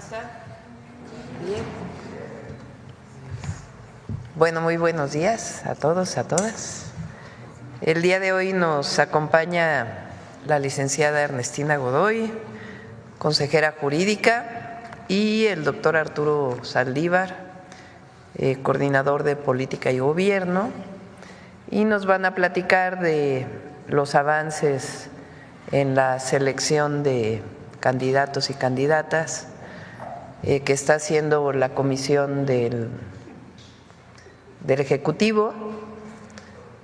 está? Bien. Bueno, muy buenos días a todos, a todas. El día de hoy nos acompaña la licenciada Ernestina Godoy, consejera jurídica, y el doctor Arturo Saldívar, coordinador de política y gobierno, y nos van a platicar de los avances en la selección de candidatos y candidatas que está haciendo la comisión del Ejecutivo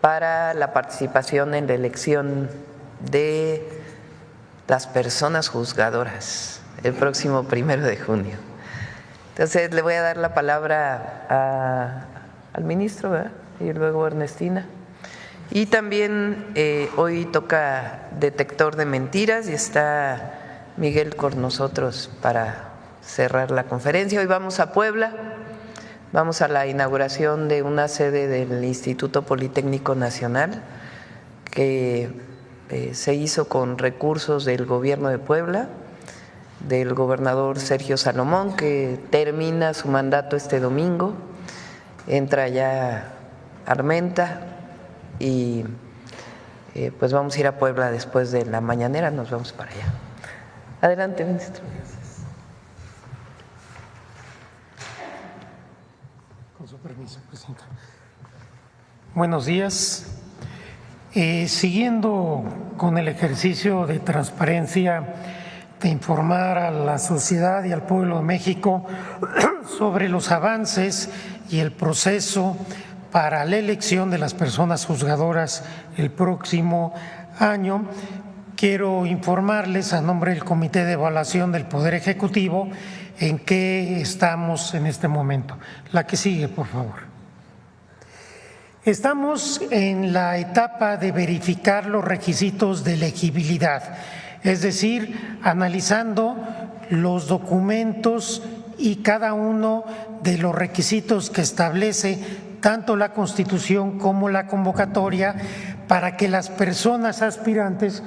para la participación en la elección de las personas juzgadoras el próximo 1 de junio. Entonces le voy a dar la palabra al ministro, ¿verdad? Y luego a Ernestina. Y también hoy toca detector de mentiras y está Miguel con nosotros para cerrar la conferencia. Hoy vamos a Puebla, vamos a la inauguración de una sede del Instituto Politécnico Nacional que se hizo con recursos del gobierno de Puebla, del gobernador Sergio Salomón, que termina su mandato este domingo, entra ya Armenta y pues vamos a ir a Puebla después de la mañanera, nos vamos para allá. Adelante, ministro. Con su permiso, presidenta. Buenos días. Siguiendo con el ejercicio de transparencia, de informar a la sociedad y al pueblo de México sobre los avances y el proceso para la elección de las personas juzgadoras el próximo año, quiero informarles a nombre del Comité de Evaluación del Poder Ejecutivo en qué estamos en este momento. La que sigue, por favor. Estamos en la etapa de verificar los requisitos de elegibilidad, es decir, analizando los documentos y cada uno de los requisitos que establece tanto la Constitución como la convocatoria para que las personas aspirantes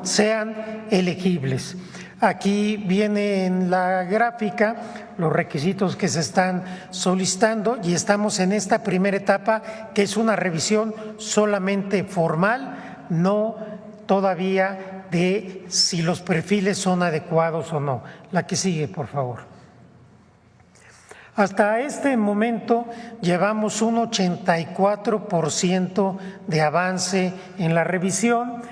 sean elegibles. Aquí viene en la gráfica los requisitos que se están solicitando y estamos en esta primera etapa que es una revisión solamente formal, no todavía de si los perfiles son adecuados o no. La que sigue, por favor. Hasta este momento llevamos un 84% de avance en la revisión.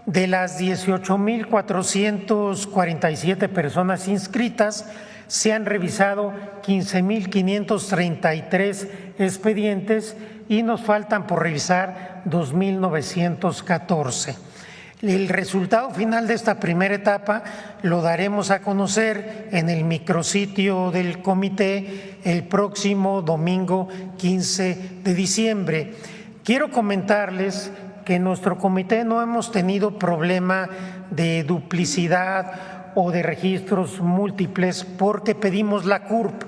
De las 18,447 personas inscritas, se han revisado 15,533 expedientes y nos faltan por revisar 2,914. El resultado final de esta primera etapa lo daremos a conocer en el micrositio del comité el próximo domingo 15 de diciembre. Quiero comentarles que en nuestro comité no hemos tenido problema de duplicidad o de registros múltiples porque pedimos la CURP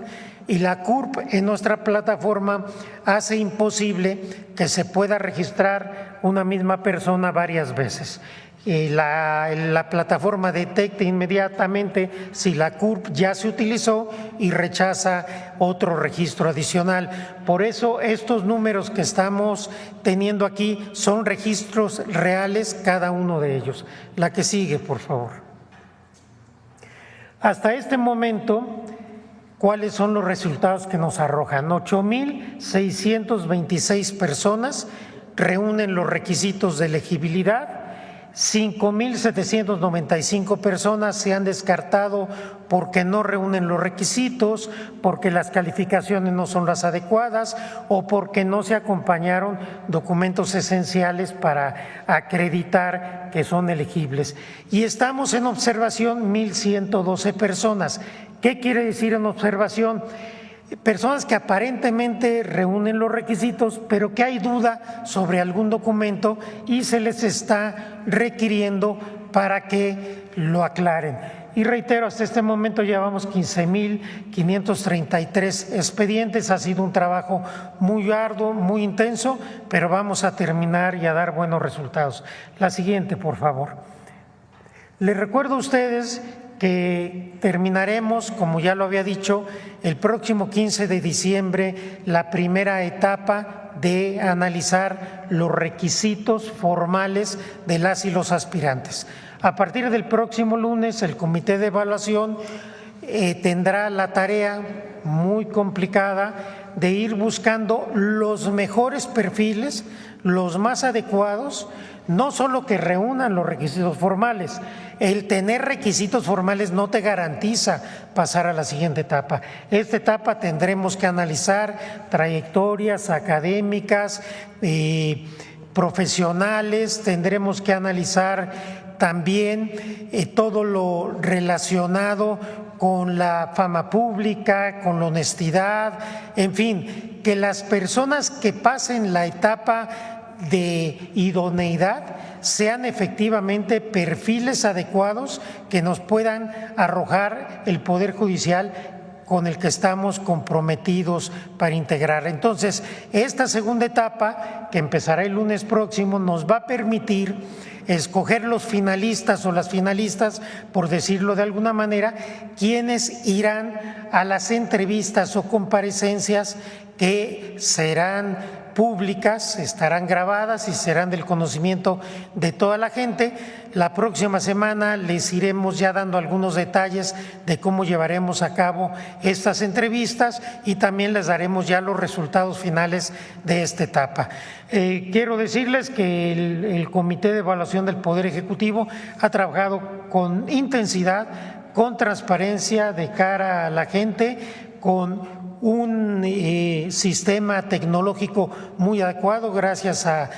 y la CURP en nuestra plataforma hace imposible que se pueda registrar una misma persona varias veces. La plataforma detecta inmediatamente si la CURP ya se utilizó y rechaza otro registro adicional. Por eso estos números que estamos teniendo aquí son registros reales, cada uno de ellos. La que sigue, por favor. Hasta este momento, ¿cuáles son los resultados que nos arrojan? 8,626 personas reúnen los requisitos de elegibilidad. 5,795 personas se han descartado porque no reúnen los requisitos, porque las calificaciones no son las adecuadas o porque no se acompañaron documentos esenciales para acreditar que son elegibles. Y estamos en observación 1,112 personas. ¿Qué quiere decir en observación? Personas que aparentemente reúnen los requisitos, pero que hay duda sobre algún documento y se les está requiriendo para que lo aclaren. Y reitero, hasta este momento llevamos 15,533 expedientes, ha sido un trabajo muy arduo, muy intenso, pero vamos a terminar y a dar buenos resultados. La siguiente, por favor. Les recuerdo a ustedes que terminaremos, como ya lo había dicho, el próximo 15 de diciembre la primera etapa de analizar los requisitos formales de las y los aspirantes. A partir del próximo lunes, el Comité de Evaluación tendrá la tarea muy complicada de ir buscando los mejores perfiles, los más adecuados, no solo que reúnan los requisitos formales. El tener requisitos formales no te garantiza pasar a la siguiente etapa. Esta etapa tendremos que analizar trayectorias académicas, profesionales, tendremos que analizar también todo lo relacionado con la fama pública, con la honestidad, en fin, que las personas que pasen la etapa de idoneidad sean efectivamente perfiles adecuados que nos puedan arrojar el Poder Judicial con el que estamos comprometidos para integrar. Entonces, esta segunda etapa, que empezará el lunes próximo, nos va a permitir escoger los finalistas o las finalistas, por decirlo de alguna manera, quienes irán a las entrevistas o comparecencias que serán públicas, estarán grabadas y serán del conocimiento de toda la gente. La próxima semana les iremos ya dando algunos detalles de cómo llevaremos a cabo estas entrevistas y también les daremos ya los resultados finales de esta etapa. Quiero decirles que el Comité de Evaluación del Poder Ejecutivo ha trabajado con intensidad, con transparencia de cara a la gente, con un sistema tecnológico muy adecuado gracias a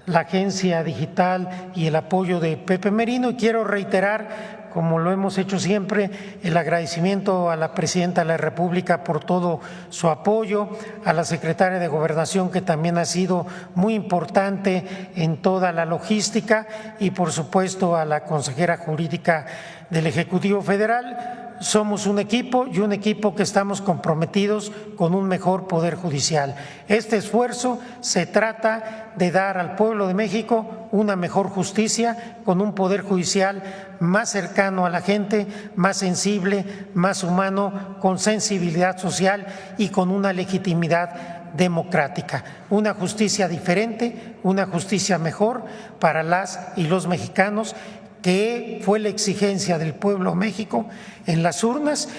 la agencia digital y el apoyo de Pepe Merino, y quiero reiterar, como lo hemos hecho siempre, el agradecimiento a la Presidenta de la República por todo su apoyo, a la Secretaria de Gobernación, que también ha sido muy importante en toda la logística, y por supuesto a la consejera jurídica del Ejecutivo Federal. Somos un equipo y un equipo que estamos comprometidos con un mejor Poder Judicial. Este esfuerzo se trata de dar al pueblo de México una mejor justicia, con un Poder Judicial más cercano a la gente, más sensible, más humano, con sensibilidad social y con una legitimidad democrática. Una justicia diferente, una justicia mejor para las y los mexicanos, que fue la exigencia del pueblo de México en las urnas,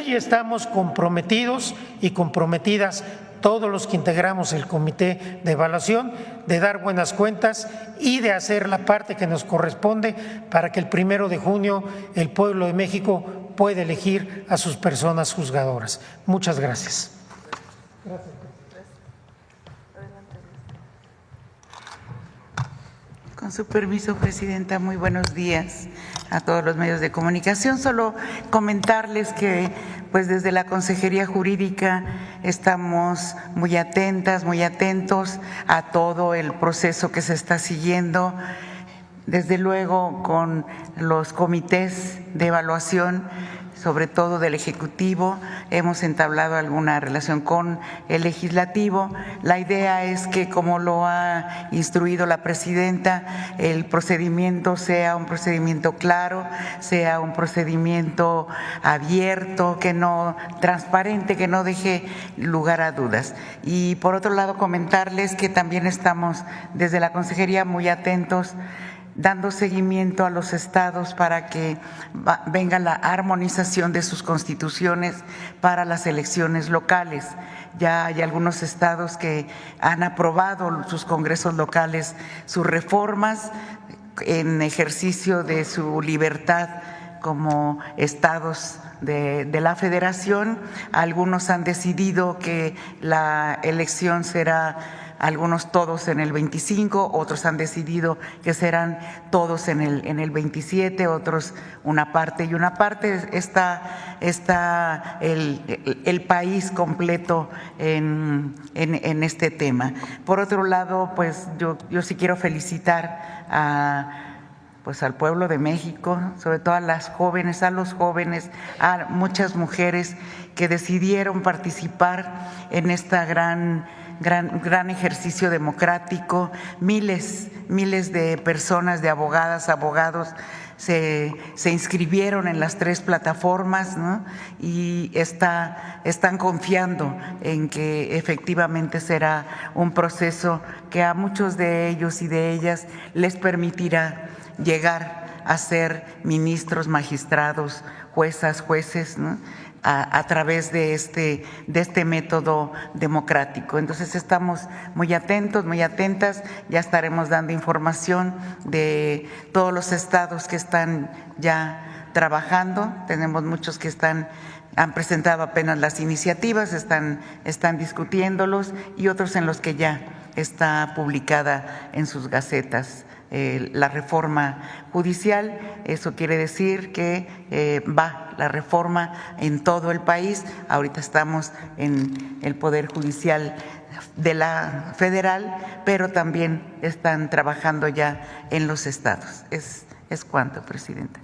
y estamos comprometidos y comprometidas todos los que integramos el Comité de Evaluación de dar buenas cuentas y de hacer la parte que nos corresponde para que el 1 de junio el pueblo de México pueda elegir a sus personas juzgadoras. Muchas gracias. Con su permiso, Presidenta, muy buenos días a todos los medios de comunicación. Solo comentarles que pues desde la Consejería Jurídica estamos muy atentas, muy atentos a todo el proceso que se está siguiendo, desde luego con los comités de evaluación, sobre todo del Ejecutivo. Hemos entablado alguna relación con el Legislativo. La idea es que, como lo ha instruido la Presidenta, el procedimiento sea un procedimiento claro, sea un procedimiento abierto, que no transparente, que no deje lugar a dudas. Y por otro lado, comentarles que también estamos desde la Consejería muy atentos, dando seguimiento a los estados para que venga la armonización de sus constituciones para las elecciones locales. Ya hay algunos estados que han aprobado sus congresos locales sus reformas en ejercicio de su libertad como estados de la Federación. Algunos han decidido que la elección será, algunos todos en el 25, otros han decidido que serán todos en el 27, otros una parte y una parte. Está el país completo en este tema. Por otro lado, pues yo sí quiero felicitar al pueblo de México, sobre todo a las jóvenes, a los jóvenes, a muchas mujeres que decidieron participar en esta gran ejercicio democrático. Miles miles de personas, de abogadas, abogados, se inscribieron en las 3 plataformas, ¿no? Y están confiando en que efectivamente será un proceso que a muchos de ellos y de ellas les permitirá llegar a ser ministros, magistrados, juezas, jueces, ¿no? A través de este método democrático. Entonces estamos muy atentos, muy atentas, ya estaremos dando información de todos los estados que están ya trabajando, tenemos muchos que han presentado apenas las iniciativas, están discutiéndolos, y otros en los que ya está publicada en sus gacetas la reforma judicial. Eso quiere decir que va la reforma en todo el país. Ahorita estamos en el Poder Judicial de la federal, pero también están trabajando ya en los estados. Es cuanto, Presidenta.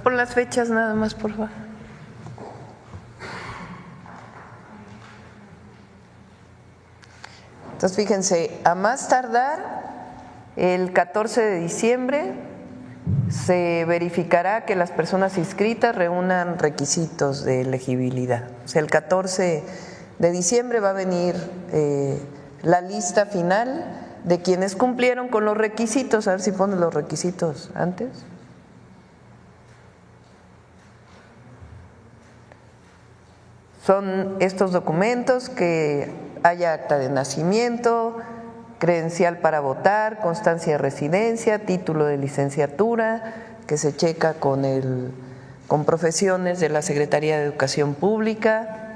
Por las fechas nada más, por favor. Entonces, fíjense, a más tardar el 14 de diciembre se verificará que las personas inscritas reúnan requisitos de elegibilidad. O sea, el 14 de diciembre va a venir la lista final de quienes cumplieron con los requisitos. A ver si ponen los requisitos antes. Son estos documentos: que haya acta de nacimiento, credencial para votar, constancia de residencia, título de licenciatura, que se checa con profesiones de la Secretaría de Educación Pública,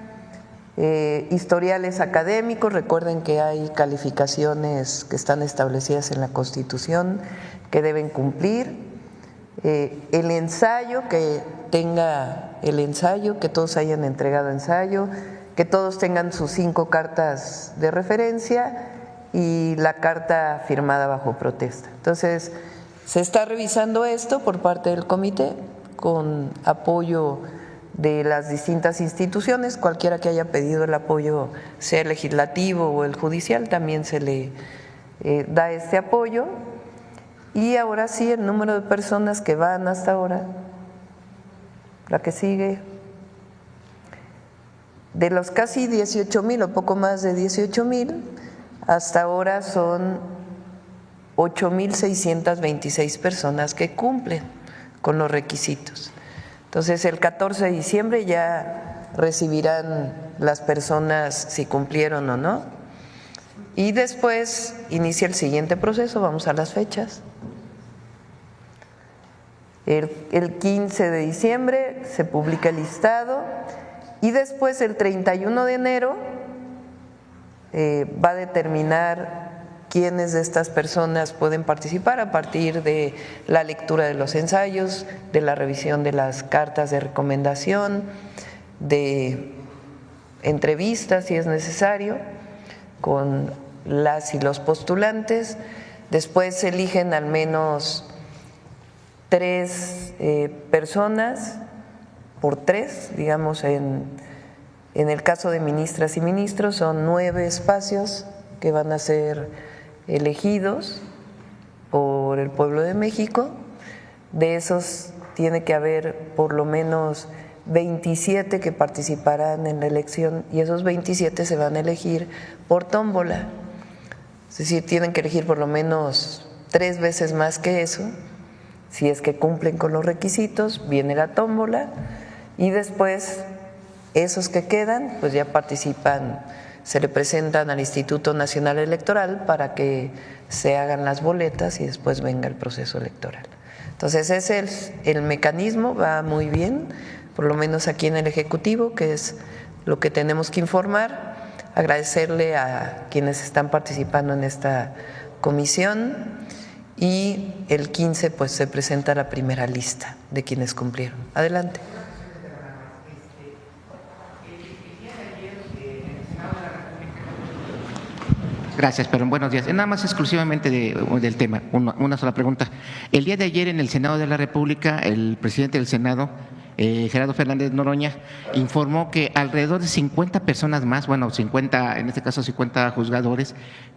historiales académicos. Recuerden que hay calificaciones que están establecidas en la Constitución que deben cumplir, el ensayo, que tenga el ensayo, que todos hayan entregado ensayo, que todos tengan sus 5 cartas de referencia y la carta firmada bajo protesta. Entonces, se está revisando esto por parte del comité con apoyo de las distintas instituciones. Cualquiera que haya pedido el apoyo, sea el legislativo o el judicial, también se le da este apoyo. Y ahora sí, el número de personas que van hasta ahora, la que sigue. De los casi 18,000 o poco más de 18,000, hasta ahora son 8,626 personas que cumplen con los requisitos. Entonces, el 14 de diciembre ya recibirán las personas si cumplieron o no. Y después inicia el siguiente proceso. Vamos a las fechas. El 15 de diciembre se publica el listado. Y después, el 31 de enero, va a determinar quiénes de estas personas pueden participar a partir de la lectura de los ensayos, de la revisión de las cartas de recomendación, de entrevistas, si es necesario, con las y los postulantes. Después se eligen al menos 3 personas por 3, digamos, en el caso de ministras y ministros son 9 espacios que van a ser elegidos por el pueblo de México. De esos tiene que haber por lo menos 27 que participarán en la elección, y esos 27 se van a elegir por tómbola. Es decir, tienen que elegir por lo menos 3 veces más que eso. Si es que cumplen con los requisitos, viene la tómbola. Y después, esos que quedan, pues ya participan, se le presentan al Instituto Nacional Electoral para que se hagan las boletas y después venga el proceso electoral. Entonces, ese es el mecanismo, va muy bien, por lo menos aquí en el Ejecutivo, que es lo que tenemos que informar. Agradecerle a quienes están participando en esta comisión, y el 15 pues se presenta la primera lista de quienes cumplieron. Adelante. Gracias, pero buenos días. Nada más exclusivamente del tema, una sola pregunta. El día de ayer en el Senado de la República, el presidente del Senado Gerardo Fernández Noroña, informó que alrededor de 50 personas más, bueno, 50, en este caso 50 juzgadores,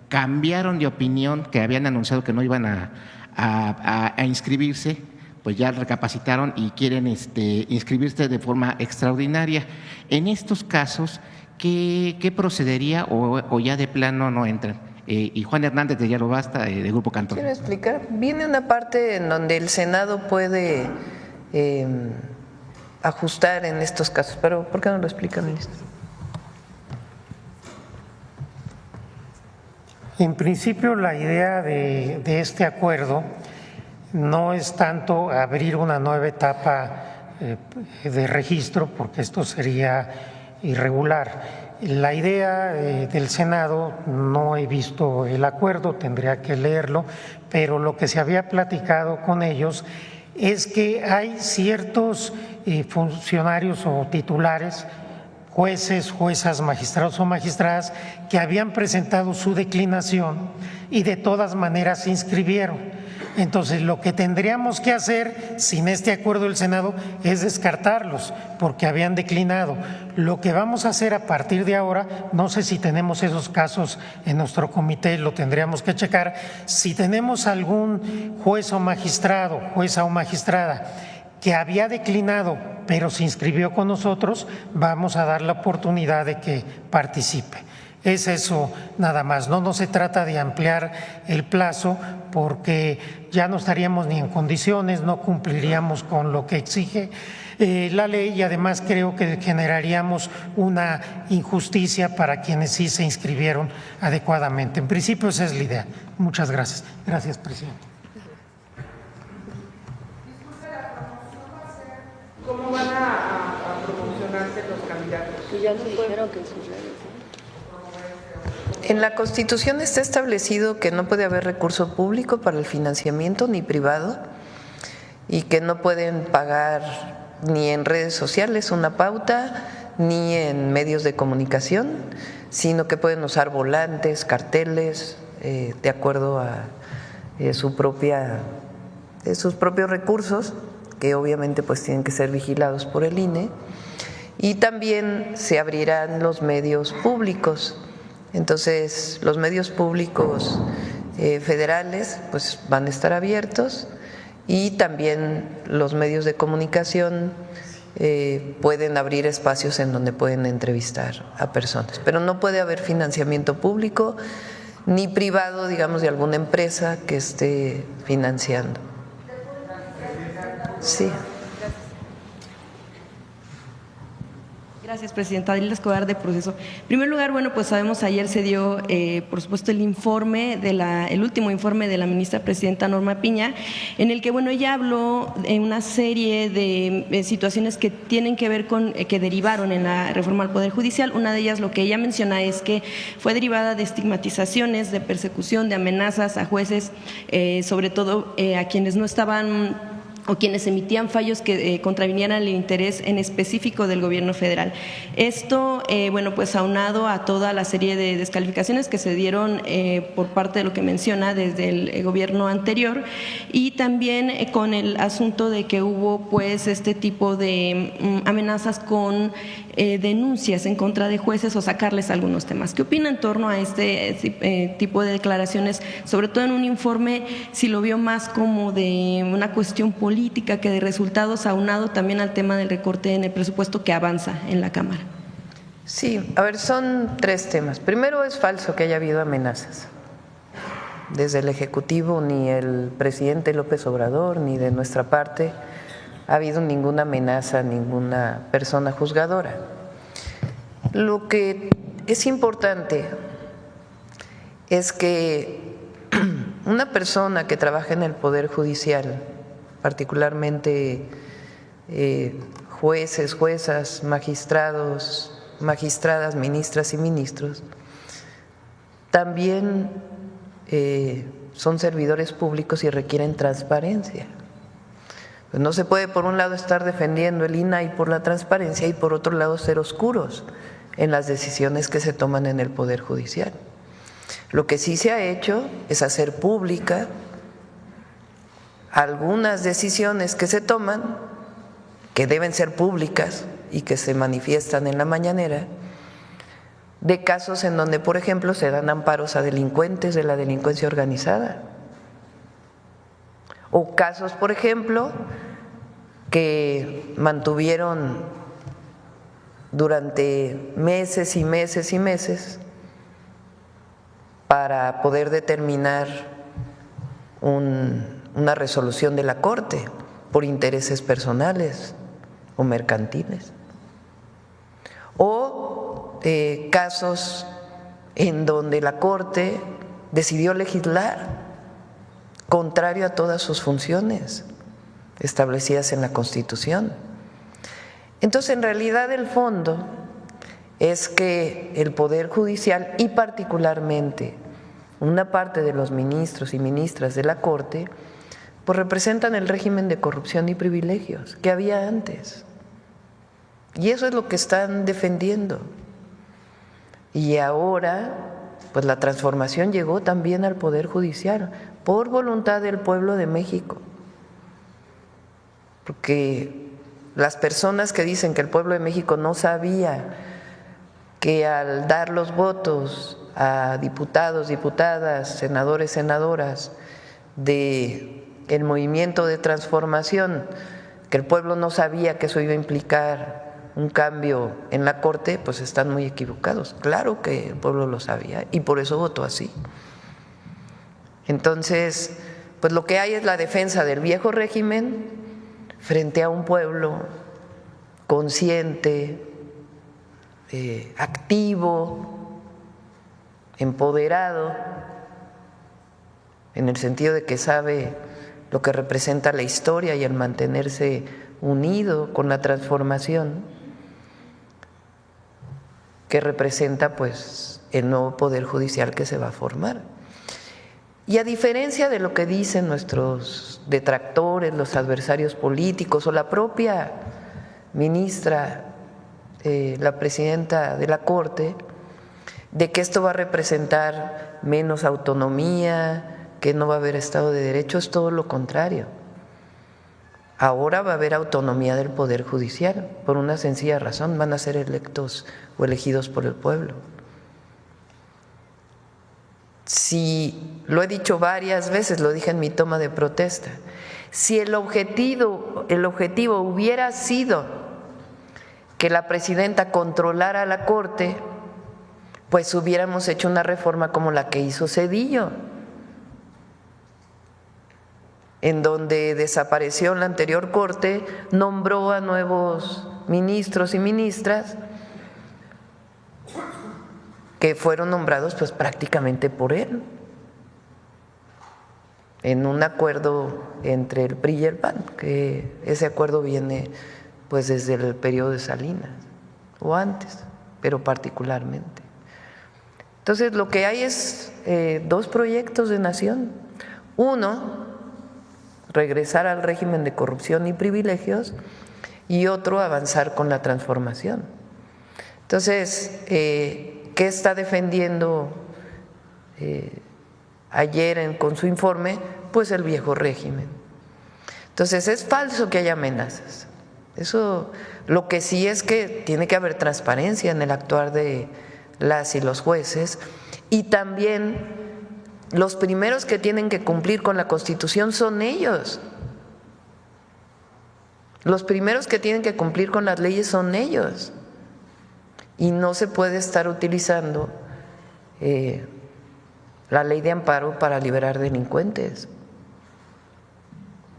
cambiaron de opinión, que habían anunciado que no iban a inscribirse, pues ya recapacitaron y quieren inscribirse de forma extraordinaria. En estos casos, ¿qué procedería o ya de plano no entran? Y Juan Hernández de Hierro Basta, de Grupo Cantón. Quiero explicar. Viene una parte en donde el Senado puede ajustar en estos casos, pero ¿por qué no lo explica, ministro? En principio, la idea de este acuerdo no es tanto abrir una nueva etapa de registro, porque esto sería irregular. La idea del Senado, no he visto el acuerdo, tendría que leerlo, pero lo que se había platicado con ellos es que hay ciertos funcionarios o titulares, jueces, juezas, magistrados o magistradas, que habían presentado su declinación y de todas maneras se inscribieron. Entonces, lo que tendríamos que hacer sin este acuerdo del Senado es descartarlos, porque habían declinado. Lo que vamos a hacer a partir de ahora, no sé si tenemos esos casos en nuestro comité, lo tendríamos que checar. Si tenemos algún juez o magistrado, jueza o magistrada que había declinado pero se inscribió con nosotros, vamos a dar la oportunidad de que participe. Es eso nada más, no se trata de ampliar el plazo, porque ya no estaríamos ni en condiciones, no cumpliríamos con lo que exige la ley, y además creo que generaríamos una injusticia para quienes sí se inscribieron adecuadamente. En principio esa es la idea. Muchas gracias. Gracias, presidente. ¿Cómo van a promocionarse los candidatos? Y ya nos dijeron que en sus redes. En la Constitución está establecido que no puede haber recurso público para el financiamiento ni privado, y que no pueden pagar ni en redes sociales una pauta ni en medios de comunicación, sino que pueden usar volantes, carteles, de acuerdo a sus propios recursos, que obviamente pues tienen que ser vigilados por el INE. Y también se abrirán los medios públicos. Entonces, los medios públicos federales pues van a estar abiertos, y también los medios de comunicación pueden abrir espacios en donde pueden entrevistar a personas, pero no puede haber financiamiento público ni privado, digamos, de alguna empresa que esté financiando. Sí. Gracias, presidenta. Adela Escobar, de Proceso. En primer lugar, bueno, pues sabemos, ayer se dio, por supuesto, el último informe de la ministra presidenta Norma Piña, en el que, bueno, ella habló de una serie de situaciones que tienen que ver con, que derivaron en la reforma al Poder Judicial. Una de ellas, lo que ella menciona, es que fue derivada de estigmatizaciones, de persecución, de amenazas a jueces, sobre todo a quienes no estaban o quienes emitían fallos que contravinieran el interés en específico del gobierno federal. Esto, bueno, pues aunado a toda la serie de descalificaciones que se dieron por parte de lo que menciona desde el gobierno anterior, y también con el asunto de que hubo pues este tipo de amenazas con denuncias en contra de jueces o sacarles algunos temas. ¿Qué opina en torno a este tipo de declaraciones, sobre todo en un informe, si lo vio más como de una cuestión política que de resultados, aunado también al tema del recorte en el presupuesto que avanza en la Cámara? Sí, a ver, son tres temas. Primero, es falso que haya habido amenazas. Desde el Ejecutivo, ni el presidente López Obrador, ni de nuestra parte ha habido ninguna amenaza a ninguna persona juzgadora. Lo que es importante es que una persona que trabaja en el Poder Judicial, particularmente jueces, juezas, magistrados, magistradas, ministras y ministros, también son servidores públicos y requieren transparencia. Pues no se puede, por un lado, estar defendiendo el INAI por la transparencia y por otro lado ser oscuros en las decisiones que se toman en el Poder Judicial. Lo que sí se ha hecho es hacer pública algunas decisiones que se toman que deben ser públicas y que se manifiestan en la mañanera, de casos en donde, por ejemplo, se dan amparos a delincuentes de la delincuencia organizada, o casos, por ejemplo, que mantuvieron durante meses y meses y meses para poder determinar una resolución de la Corte por intereses personales o mercantiles, o casos en donde la Corte decidió legislar contrario a todas sus funciones establecidas en la Constitución. Entonces, en realidad, el fondo es que el Poder Judicial y particularmente una parte de los ministros y ministras de la Corte pues representan el régimen de corrupción y privilegios que había antes. Y eso es lo que están defendiendo. Y ahora, pues la transformación llegó también al Poder Judicial por voluntad del pueblo de México. Porque las personas que dicen que el pueblo de México no sabía que al dar los votos a diputados, diputadas, senadores, senadoras de el movimiento de transformación, que el pueblo no sabía que eso iba a implicar un cambio en la Corte, pues están muy equivocados. Claro que el pueblo lo sabía y por eso votó así. Entonces, pues lo que hay es la defensa del viejo régimen frente a un pueblo consciente, activo, empoderado, en el sentido de que sabe lo que representa la historia y el mantenerse unido con la transformación que representa pues el nuevo Poder Judicial que se va a formar. Y a diferencia de lo que dicen nuestros detractores, los adversarios políticos o la propia ministra, la presidenta de la Corte, de que esto va a representar menos autonomía, que no va a haber Estado de Derecho, es todo lo contrario. Ahora va a haber autonomía del Poder Judicial, por una sencilla razón: van a ser electos o elegidos por el pueblo. Si, lo he dicho varias veces, lo dije en mi toma de protesta, si el objetivo hubiera sido que la presidenta controlara la Corte, pues hubiéramos hecho una reforma como la que hizo Zedillo, en donde desapareció la anterior Corte, nombró a nuevos ministros y ministras que fueron nombrados pues prácticamente por él, en un acuerdo entre el PRI y el PAN, que ese acuerdo viene pues desde el periodo de Salinas o antes, pero particularmente. Entonces lo que hay es dos proyectos de nación: uno, regresar al régimen de corrupción y privilegios, y otro, avanzar con la transformación. Entonces, ¿qué está defendiendo ayer con su informe? Pues el viejo régimen. Entonces, es falso que haya amenazas. Eso, lo que sí es que tiene que haber transparencia en el actuar de las y los jueces, y también los primeros que tienen que cumplir con la Constitución son ellos. Los primeros que tienen que cumplir con las leyes son ellos. Y no se puede estar utilizando la ley de amparo para liberar delincuentes,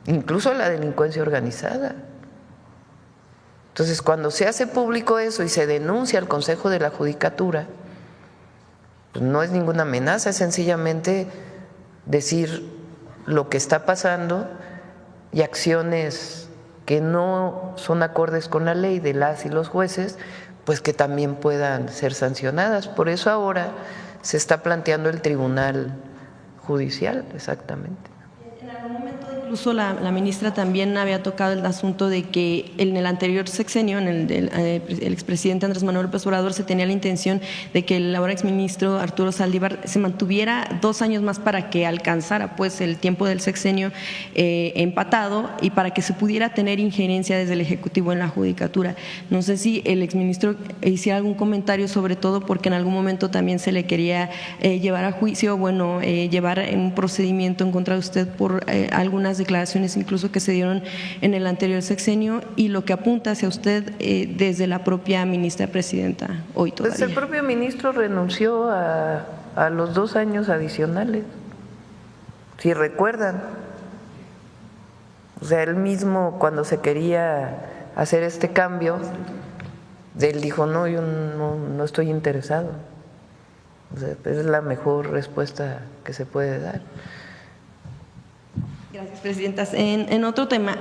incluso la delincuencia organizada. Entonces, cuando se hace público eso y se denuncia al Consejo de la Judicatura, pues no es ninguna amenaza, es sencillamente decir lo que está pasando y acciones que no son acordes con la ley de las y los jueces, pues que también puedan ser sancionadas. Por eso ahora se está planteando el Tribunal Judicial, exactamente. ¿En algún momento incluso la ministra también había tocado el asunto de que en el anterior sexenio, en el del el expresidente Andrés Manuel López Obrador, se tenía la intención de que el ahora exministro Arturo Saldívar se mantuviera 2 años más para que alcanzara pues el tiempo del sexenio empatado y para que se pudiera tener injerencia desde el Ejecutivo en la Judicatura. No sé si el exministro hiciera algún comentario, sobre todo porque en algún momento también se le quería llevar a juicio, bueno, llevar un procedimiento en contra de usted por algunas declaraciones incluso que se dieron en el anterior sexenio y lo que apunta hacia usted desde la propia ministra presidenta hoy todavía. Pues el propio ministro renunció a los 2 años adicionales, si recuerdan. O sea, él mismo cuando se quería hacer este cambio, él dijo, no, yo no estoy interesado. O sea, es la mejor respuesta que se puede dar. Gracias, presidenta. En otro tema,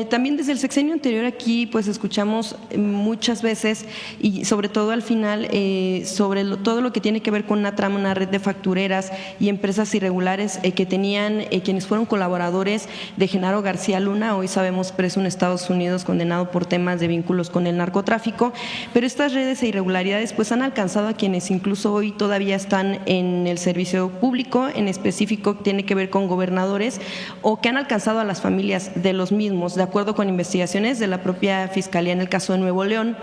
también desde el sexenio anterior aquí pues escuchamos muchas veces y sobre todo al final sobre todo lo que tiene que ver con una trama, una red de factureras y empresas irregulares que tenían quienes fueron colaboradores de Genaro García Luna, hoy sabemos preso en Estados Unidos, condenado por temas de vínculos con el narcotráfico, pero estas redes e irregularidades pues han alcanzado a quienes incluso hoy todavía están en el servicio público, en específico tiene que ver con gobernadores o que han alcanzado a las familias de los mismos. De acuerdo con investigaciones de la propia Fiscalía en el caso de Nuevo León,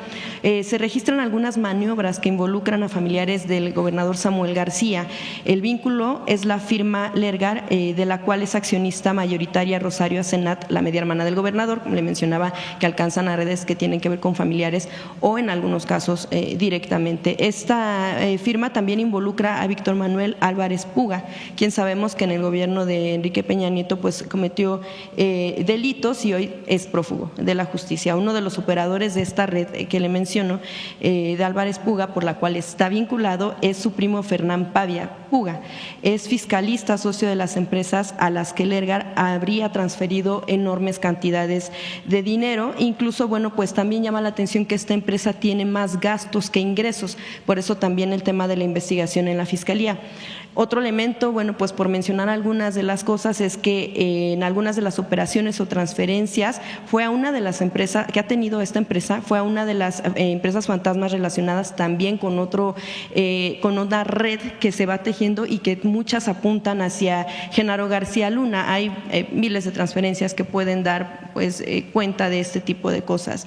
se registran algunas maniobras que involucran a familiares del gobernador Samuel García. El vínculo es la firma Lergar, de la cual es accionista mayoritaria Rosario Asenat, la media hermana del gobernador, como le mencionaba, que alcanzan a redes que tienen que ver con familiares o en algunos casos directamente. Esta firma también involucra a Víctor Manuel Álvarez Puga, quien sabemos que en el gobierno de Enrique Peña Nieto pues cometió delitos y hoy es prófugo de la justicia. Uno de los operadores de esta red que le menciono, de Álvarez Puga, por la cual está vinculado, es su primo Fernán Pavia Puga. Es fiscalista, socio de las empresas a las que Lergar habría transferido enormes cantidades de dinero. Incluso, bueno, pues también llama la atención que esta empresa tiene más gastos que ingresos, por eso también el tema de la investigación en la Fiscalía. Otro elemento, bueno, pues por mencionar algunas de las cosas, es que en algunas de las operaciones o transferencias fue a una de las empresas que ha tenido esta empresa, fue a una de las empresas fantasmas relacionadas también con con una red que se va tejiendo y que muchas apuntan hacia Genaro García Luna. Hay miles de transferencias que pueden dar pues cuenta de este tipo de cosas.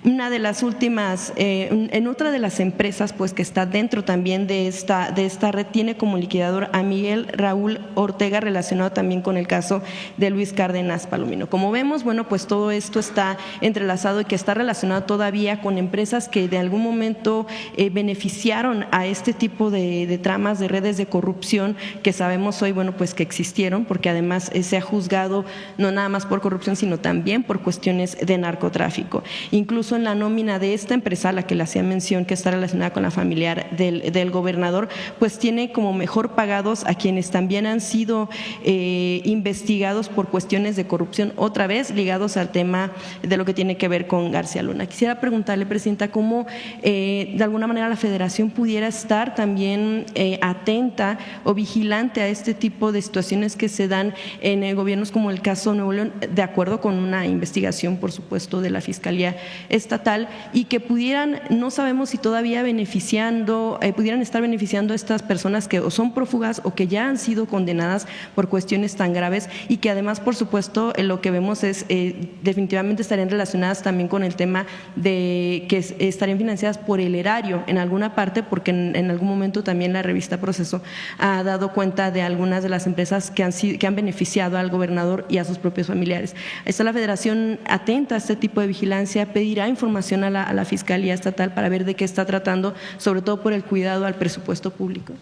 Una de las últimas, en otra de las empresas pues que está dentro también de esta red, tiene como liquidador a Miguel Raúl Ortega, relacionado también con el caso de Luis Cárdenas Palomino. Como vemos, bueno, pues todo esto está entrelazado y que está relacionado todavía con empresas que de algún momento beneficiaron a este tipo de tramas, de redes de corrupción que sabemos hoy, bueno, pues que existieron, porque además se ha juzgado no nada más por corrupción, sino también por cuestiones de narcotráfico. Incluso en la nómina de esta empresa, a la que le hacía mención, que está relacionada con la familiar del gobernador, pues tiene como mejor pagados a quienes también han sido investigados por cuestiones de corrupción, otra vez ligados al tema de lo que tiene que ver con García Luna. Quisiera preguntarle, presidenta, cómo de alguna manera la Federación pudiera estar también atenta o vigilante a este tipo de situaciones que se dan en gobiernos como el caso Nuevo León, de acuerdo con una investigación, por supuesto, de la Fiscalía estatal, y que pudieran, no sabemos si todavía pudieran estar beneficiando a estas personas que o son prófugas o que ya han sido condenadas por cuestiones tan graves y que además, por supuesto, lo que vemos es definitivamente estarían relacionadas también con el tema de que estarían financiadas por el erario en alguna parte, porque en algún momento también la revista Proceso ha dado cuenta de algunas de las empresas que han beneficiado al gobernador y a sus propios familiares. ¿Está la Federación atenta a este tipo de vigilancia? ¿Pedirá información a la Fiscalía Estatal para ver de qué está tratando, sobre todo por el cuidado al presupuesto público?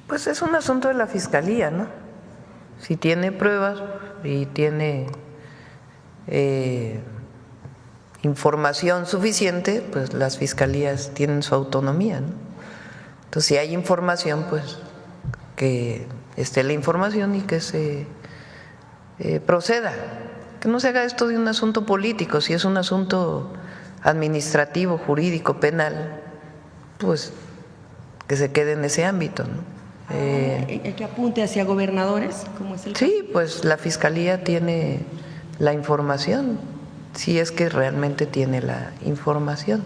Pues es un asunto de la Fiscalía, ¿no? Si tiene pruebas y tiene información suficiente, pues las fiscalías tienen su autonomía, ¿no? Entonces, si hay información, pues que esté la información y que se proceda. Que no se haga esto de un asunto político. Si es un asunto administrativo, jurídico, penal, pues que se quede en ese ámbito, ¿no? que apunte hacia gobernadores, como es el caso. Sí, pues la Fiscalía tiene la información, si es que realmente tiene la información.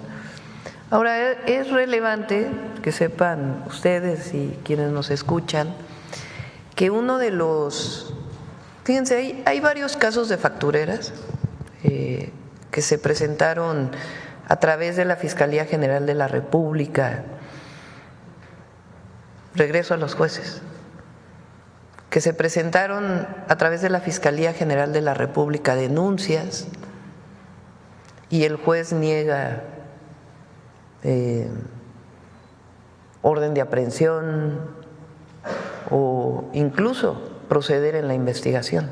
Ahora, es relevante que sepan ustedes y quienes nos escuchan que uno de los… Fíjense, hay varios casos de factureras que se presentaron a través de la Fiscalía General de la República. Regreso a los jueces, que se presentaron a través de la Fiscalía General de la República denuncias y el juez niega orden de aprehensión o incluso proceder en la investigación.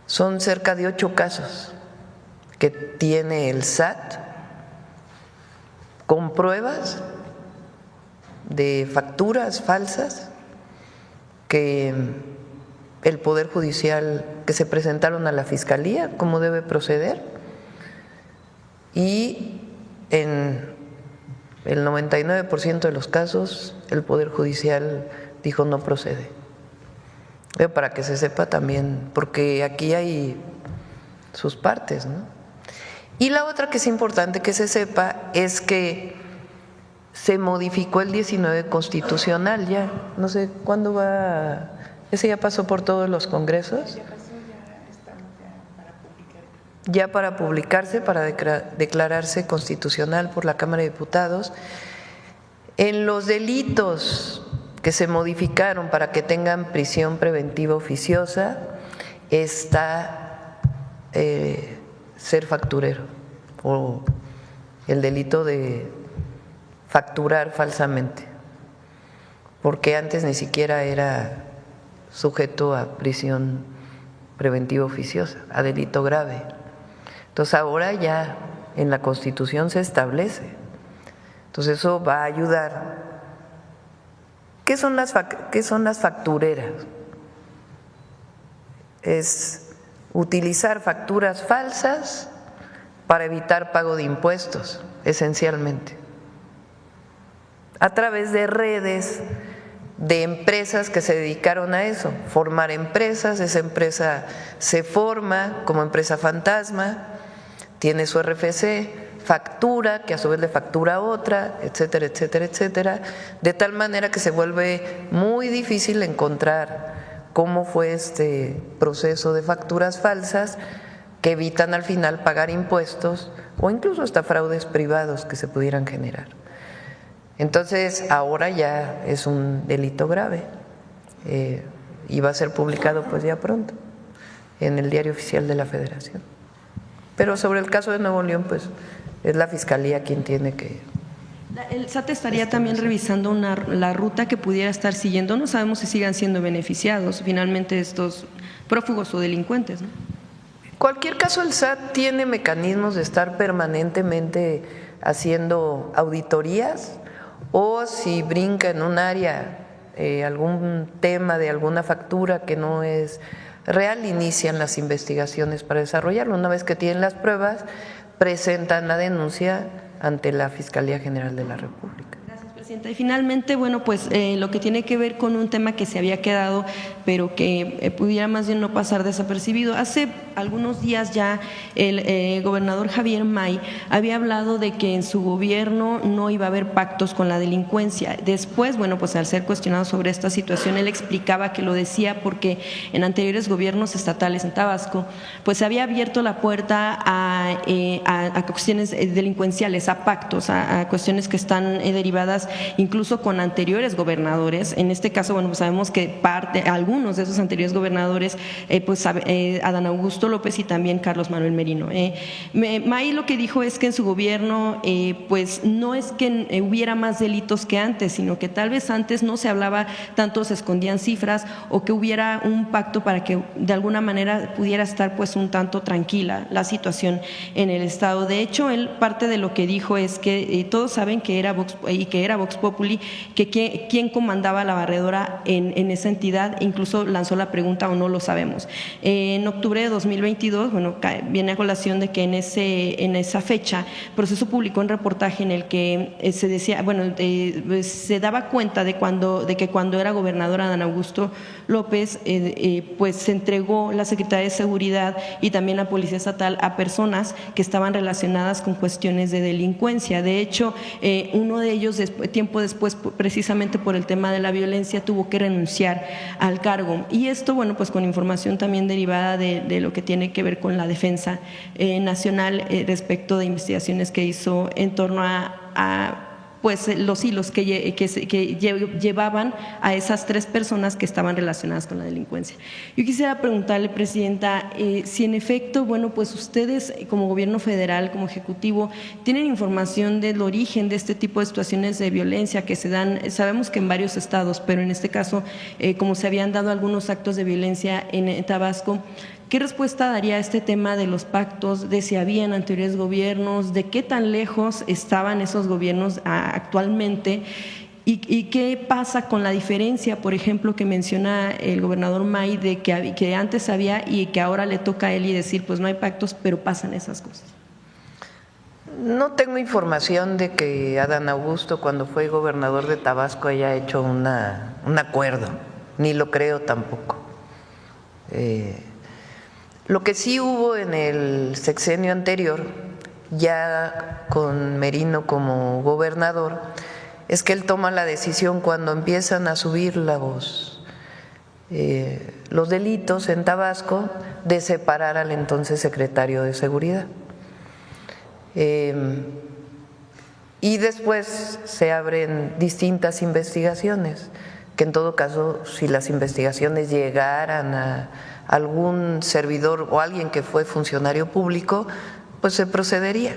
Son cerca de 8 casos que tiene el SAT con pruebas de facturas falsas que el Poder Judicial, que se presentaron a la Fiscalía, cómo debe proceder, y en el 99% de los casos el Poder Judicial dijo no procede. Para que se sepa también, porque aquí hay sus partes, ¿no? Y la otra que es importante que se sepa es que se modificó el 19 constitucional ya, no sé cuándo va, ese ya pasó por todos los congresos. Ya para publicarse, para declararse constitucional por la Cámara de Diputados. En los delitos que se modificaron para que tengan prisión preventiva oficiosa está ser facturero o el delito de facturar falsamente, porque antes ni siquiera era sujeto a prisión preventiva oficiosa, a delito grave. Entonces ahora ya en la Constitución se establece. Entonces eso va a ayudar. ¿Qué son las factureras? Es utilizar facturas falsas para evitar pago de impuestos, esencialmente, a través de redes de empresas que se dedicaron a eso, formar empresas. Esa empresa se forma como empresa fantasma, tiene su RFC, factura, que a su vez le factura a otra, etcétera, etcétera, etcétera, de tal manera que se vuelve muy difícil encontrar cómo fue este proceso de facturas falsas que evitan al final pagar impuestos o incluso hasta fraudes privados que se pudieran generar. Entonces ahora ya es un delito grave y va a ser publicado pues ya pronto en el Diario Oficial de la Federación. Pero sobre el caso de Nuevo León pues es la Fiscalía quien tiene que… El SAT estaría también revisando la ruta que pudiera estar siguiendo. No sabemos si sigan siendo beneficiados finalmente estos prófugos o delincuentes, ¿no? En cualquier caso, el SAT tiene mecanismos de estar permanentemente haciendo auditorías, o si brinca en un área algún tema de alguna factura que no es real, inician las investigaciones para desarrollarlo. Una vez que tienen las pruebas, presentan la denuncia ante la Fiscalía General de la República. Gracias, Presidenta. Y finalmente, bueno, pues lo que tiene que ver con un tema que se había quedado, pero que pudiera más bien no pasar desapercibido. Hace algunos días ya el gobernador Javier May había hablado de que en su gobierno no iba a haber pactos con la delincuencia. Después, bueno, pues al ser cuestionado sobre esta situación, él explicaba que lo decía porque en anteriores gobiernos estatales en Tabasco, pues se había abierto la puerta a cuestiones delincuenciales, a pactos, a cuestiones que están derivadas incluso con anteriores gobernadores. En este caso, bueno, pues sabemos que algunos de esos anteriores gobernadores, pues Adán Augusto López y también Carlos Manuel Merino. May lo que dijo es que en su gobierno, pues no es que hubiera más delitos que antes, sino que tal vez antes no se hablaba tanto, se escondían cifras, o que hubiera un pacto para que de alguna manera pudiera estar pues un tanto tranquila la situación en el estado. De hecho, él parte de lo que dijo es que todos saben que era Vox Populi, que quién comandaba la barredora en esa entidad, incluso lanzó la pregunta o no lo sabemos. En octubre de 2020 2022, bueno, viene a colación de que en esa fecha Proceso publicó un reportaje en el que se decía, bueno, se daba cuenta de que cuando era gobernador Adán Augusto López, pues se entregó la Secretaría de Seguridad y también la Policía Estatal a personas que estaban relacionadas con cuestiones de delincuencia. De hecho, uno de ellos, tiempo después, precisamente por el tema de la violencia, tuvo que renunciar al cargo. Y esto, bueno, pues con información también derivada de lo que tiene que ver con la defensa nacional respecto de investigaciones que hizo en torno a pues los hilos que llevaban a esas 3 personas que estaban relacionadas con la delincuencia. Yo quisiera preguntarle, Presidenta, si en efecto, bueno, pues ustedes como Gobierno federal, como Ejecutivo, tienen información del origen de este tipo de situaciones de violencia que se dan, sabemos que en varios estados, pero en este caso, como se habían dado algunos actos de violencia en Tabasco. ¿Qué respuesta daría a este tema de los pactos, de si habían anteriores gobiernos, de qué tan lejos estaban esos gobiernos actualmente? ¿Y qué pasa con la diferencia, por ejemplo, que menciona el gobernador May, de que antes había y que ahora le toca a él y decir, pues no hay pactos, pero pasan esas cosas? No tengo información de que Adán Augusto, cuando fue gobernador de Tabasco, haya hecho un acuerdo, ni lo creo tampoco. Lo que sí hubo en el sexenio anterior, ya con Merino como gobernador, es que él toma la decisión cuando empiezan a subir los delitos en Tabasco de separar al entonces secretario de Seguridad. Y después se abren distintas investigaciones, que en todo caso, si las investigaciones llegaran a algún servidor o alguien que fue funcionario público, pues se procedería.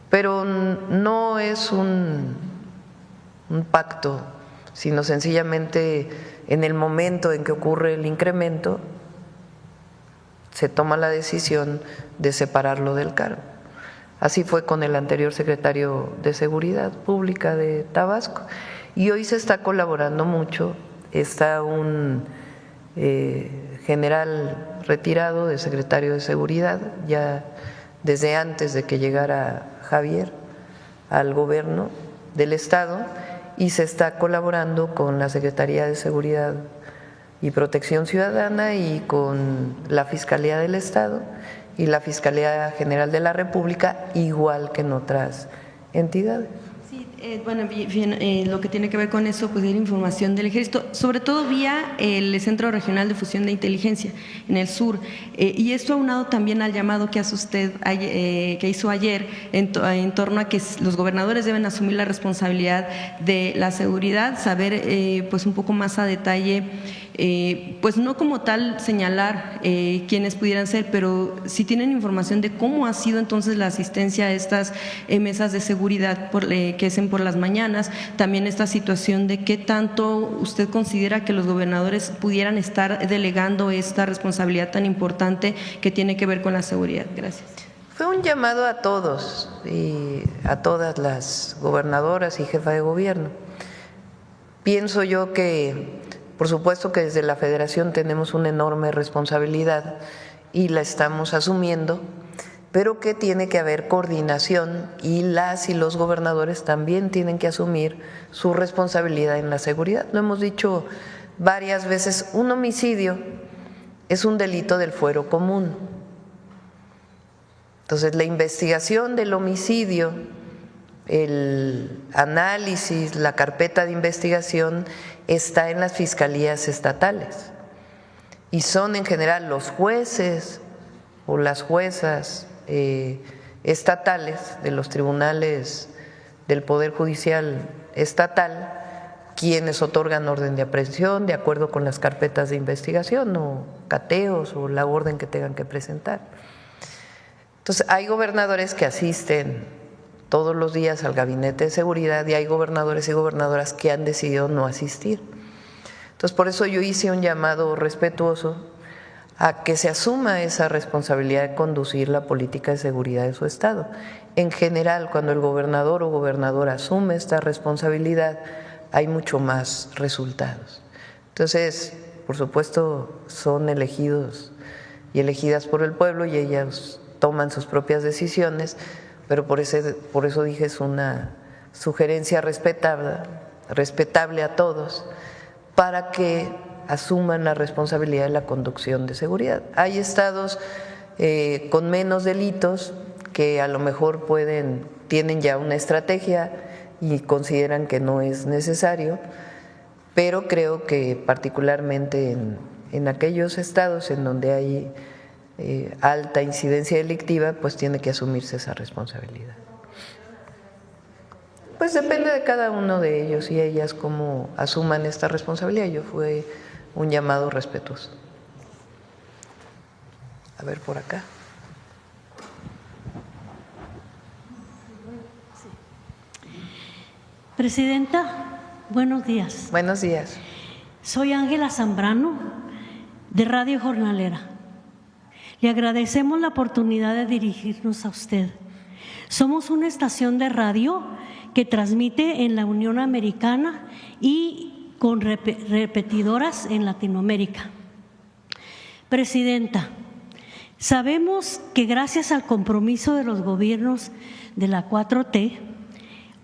Pero no es un pacto, sino sencillamente en el momento en que ocurre el incremento, se toma la decisión de separarlo del cargo. Así fue con el anterior secretario de Seguridad Pública de Tabasco. Y hoy se está colaborando mucho, está un general retirado de secretario de Seguridad, ya desde antes de que llegara Javier al gobierno del Estado, y se está colaborando con la Secretaría de Seguridad y Protección Ciudadana y con la Fiscalía del Estado y la Fiscalía General de la República, igual que en otras entidades. Bueno, bien, lo que tiene que ver con eso, pues es la información del Ejército, sobre todo vía el Centro Regional de Fusión de Inteligencia en el sur, y esto aunado también al llamado que hace usted, que hizo ayer en torno a que los gobernadores deben asumir la responsabilidad de la seguridad, saber pues un poco más a detalle, pues no como tal señalar quiénes pudieran ser, pero si tienen información de cómo ha sido entonces la asistencia a estas mesas de seguridad que hacen por las mañanas, también esta situación de qué tanto usted considera que los gobernadores pudieran estar delegando esta responsabilidad tan importante que tiene que ver con la seguridad. Gracias. Fue un llamado a todos y a todas las gobernadoras y jefas de gobierno. Pienso yo que, por supuesto que desde la Federación tenemos una enorme responsabilidad y la estamos asumiendo, pero que tiene que haber coordinación y las y los gobernadores también tienen que asumir su responsabilidad en la seguridad. Lo hemos dicho varias veces, un homicidio es un delito del fuero común. Entonces, la investigación del homicidio, el análisis, la carpeta de investigación está en las fiscalías estatales y son en general los jueces o las juezas estatales de los tribunales del Poder Judicial Estatal quienes otorgan orden de aprehensión de acuerdo con las carpetas de investigación o cateos o la orden que tengan que presentar. Entonces, hay gobernadores que asisten todos los días al gabinete de seguridad y hay gobernadores y gobernadoras que han decidido no asistir. Entonces, por eso yo hice un llamado respetuoso a que se asuma esa responsabilidad de conducir la política de seguridad de su estado. En general, cuando el gobernador o gobernadora asume esta responsabilidad, hay mucho más resultados. Entonces, por supuesto, son elegidos y elegidas por el pueblo y ellas toman sus propias decisiones, pero por eso dije es una sugerencia respetable a todos para que asuman la responsabilidad de la conducción de seguridad. Hay estados con menos delitos que a lo mejor tienen ya una estrategia y consideran que no es necesario, pero creo que particularmente en aquellos estados en donde hay alta incidencia delictiva, pues tiene que asumirse esa responsabilidad. Pues depende de cada uno de ellos y ellas cómo asuman esta responsabilidad. Yo fue un llamado respetuoso. A ver por acá. Presidenta, buenos días. Buenos días. Soy Ángela Zambrano, de Radio Jornalera. Le agradecemos la oportunidad de dirigirnos a usted. Somos una estación de radio que transmite en la Unión Americana y con repetidoras en Latinoamérica. Presidenta, sabemos que gracias al compromiso de los gobiernos de la 4T,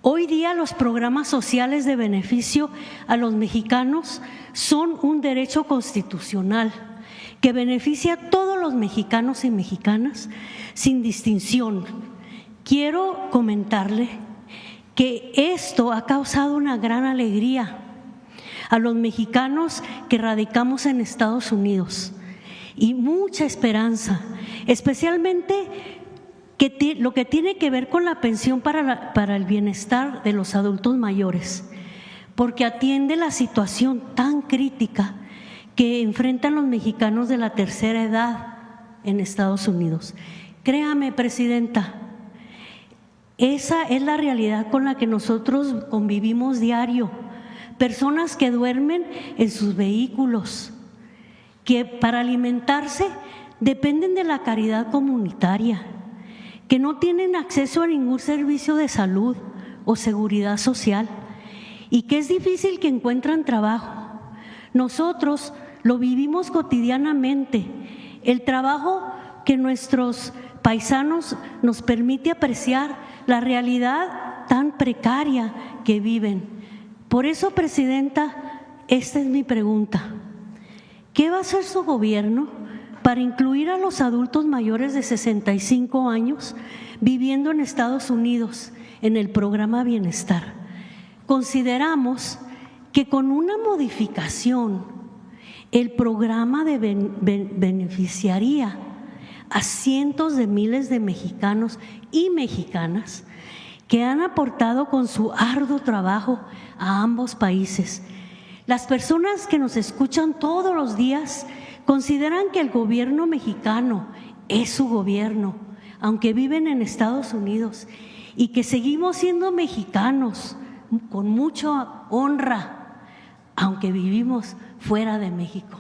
hoy día los programas sociales de beneficio a los mexicanos son un derecho constitucional que beneficia a todos los mexicanos y mexicanas sin distinción. Quiero comentarle que esto ha causado una gran alegría a los mexicanos que radicamos en Estados Unidos y mucha esperanza, especialmente lo que tiene que ver con la pensión para el bienestar de los adultos mayores, porque atiende la situación tan crítica que enfrentan los mexicanos de la tercera edad en Estados Unidos. Créame, Presidenta, esa es la realidad con la que nosotros convivimos diario. Personas que duermen en sus vehículos, que para alimentarse dependen de la caridad comunitaria, que no tienen acceso a ningún servicio de salud o seguridad social y que es difícil que encuentren trabajo. Nosotros lo vivimos cotidianamente, el trabajo que nuestros paisanos nos permite apreciar la realidad tan precaria que viven. Por eso, Presidenta, esta es mi pregunta. ¿Qué va a hacer su gobierno para incluir a los adultos mayores de 65 años viviendo en Estados Unidos en el programa Bienestar? Consideramos que con una modificación el programa beneficiaría a cientos de miles de mexicanos y mexicanas que han aportado con su arduo trabajo a ambos países. Las personas que nos escuchan todos los días consideran que el gobierno mexicano es su gobierno, aunque viven en Estados Unidos, y que seguimos siendo mexicanos con mucha honra, aunque vivimos fuera de México.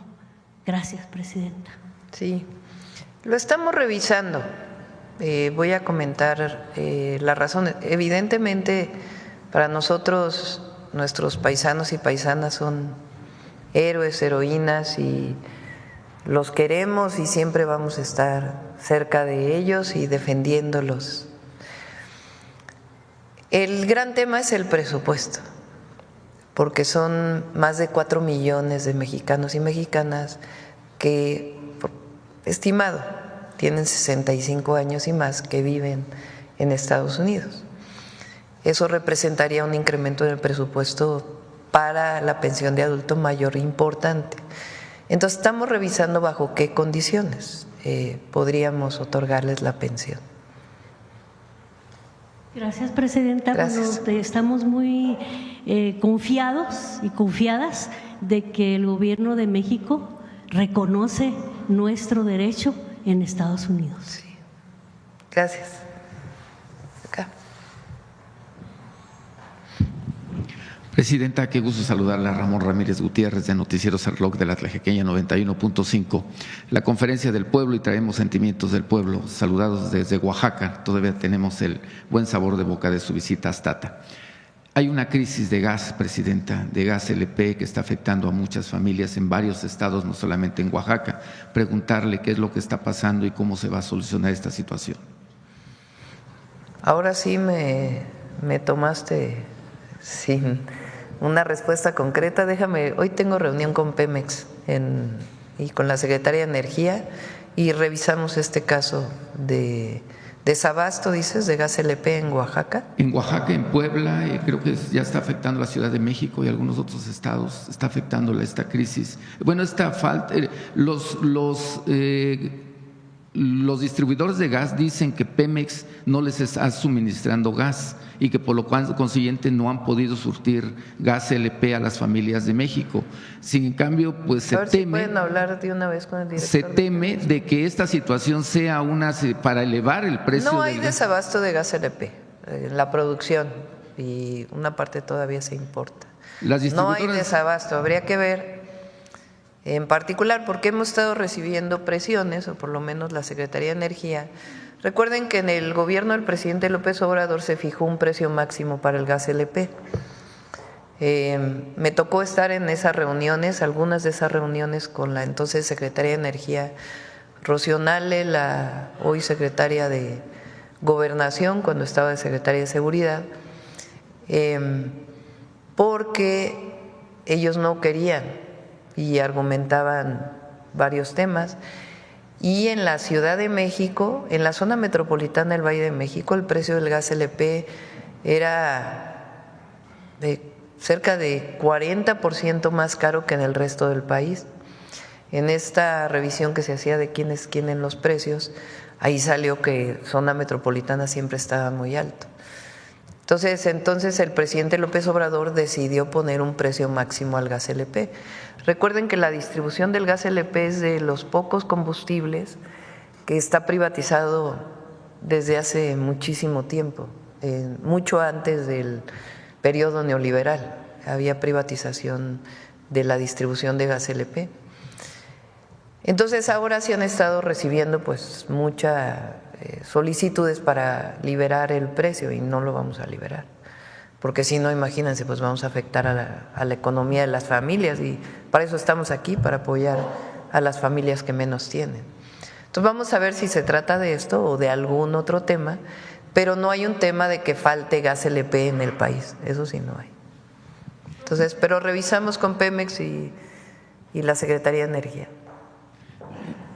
Gracias, Presidenta. Sí, lo estamos revisando. Voy a comentar las razones. Evidentemente, para nosotros, nuestros paisanos y paisanas son héroes, heroínas y los queremos y siempre vamos a estar cerca de ellos y defendiéndolos. El gran tema es el presupuesto, porque son más de 4 millones de mexicanos y mexicanas que, estimado, tienen 65 años y más que viven en Estados Unidos. Eso representaría un incremento del presupuesto para la pensión de adulto mayor importante. Entonces estamos revisando bajo qué condiciones podríamos otorgarles la pensión. Gracias, Presidenta. Gracias. Bueno, estamos muy confiados y confiadas de que el Gobierno de México reconoce nuestro derecho en Estados Unidos. Sí. Gracias. Acá. Presidenta, qué gusto saludarla. Ramón Ramírez Gutiérrez, de Noticieros El Reloj de la Tlajequeña 91.5. La Conferencia del Pueblo y traemos sentimientos del pueblo. Saludados desde Oaxaca. Todavía tenemos el buen sabor de boca de su visita a Astata. Hay una crisis de gas, Presidenta, de gas LP que está afectando a muchas familias en varios estados, no solamente en Oaxaca. Preguntarle qué es lo que está pasando y cómo se va a solucionar esta situación. Ahora sí me tomaste sin una respuesta concreta. Déjame, hoy tengo reunión con Pemex y con la Secretaría de Energía y revisamos este caso de desabasto, dices, de gas LP en Oaxaca. En Oaxaca, en Puebla, creo que ya está afectando a la Ciudad de México y algunos otros estados, está afectando esta crisis. Bueno, esta falta, los distribuidores de gas dicen que Pemex no les está suministrando gas y que por lo consiguiente no han podido surtir gas LP a las familias de México. Sin cambio, pues se teme, si pueden hablar de una vez con el director. Se teme de que esta situación sea para elevar el precio. No hay desabasto de gas LP, la producción, y una parte todavía se importa. No hay desabasto, habría que ver. En particular, porque hemos estado recibiendo presiones, o por lo menos la Secretaría de Energía. Recuerden que en el gobierno del presidente López Obrador se fijó un precio máximo para el gas LP. Me tocó estar en esas reuniones, algunas de esas reuniones con la entonces Secretaría de Energía, Rocío Nale, la hoy secretaria de Gobernación, cuando estaba de Secretaria de Seguridad, porque ellos no querían y argumentaban varios temas. Y en la Ciudad de México, en la zona metropolitana del Valle de México, el precio del gas LP era de cerca de 40% más caro que en el resto del país. En esta revisión que se hacía de quién es quién en los precios, ahí salió que zona metropolitana siempre estaba muy alto. Entonces el presidente López Obrador decidió poner un precio máximo al gas LP. Recuerden que la distribución del gas LP es de los pocos combustibles que está privatizado desde hace muchísimo tiempo, mucho antes del periodo neoliberal. Había privatización de la distribución de gas LP. Entonces ahora sí han estado recibiendo pues muchas solicitudes para liberar el precio y no lo vamos a liberar, porque si no, imagínense, pues vamos a afectar a la economía de las familias y para eso estamos aquí, para apoyar a las familias que menos tienen. Entonces vamos a ver si se trata de esto o de algún otro tema, pero no hay un tema de que falte gas LP en el país, eso sí no hay. Entonces, pero revisamos con Pemex y la Secretaría de Energía.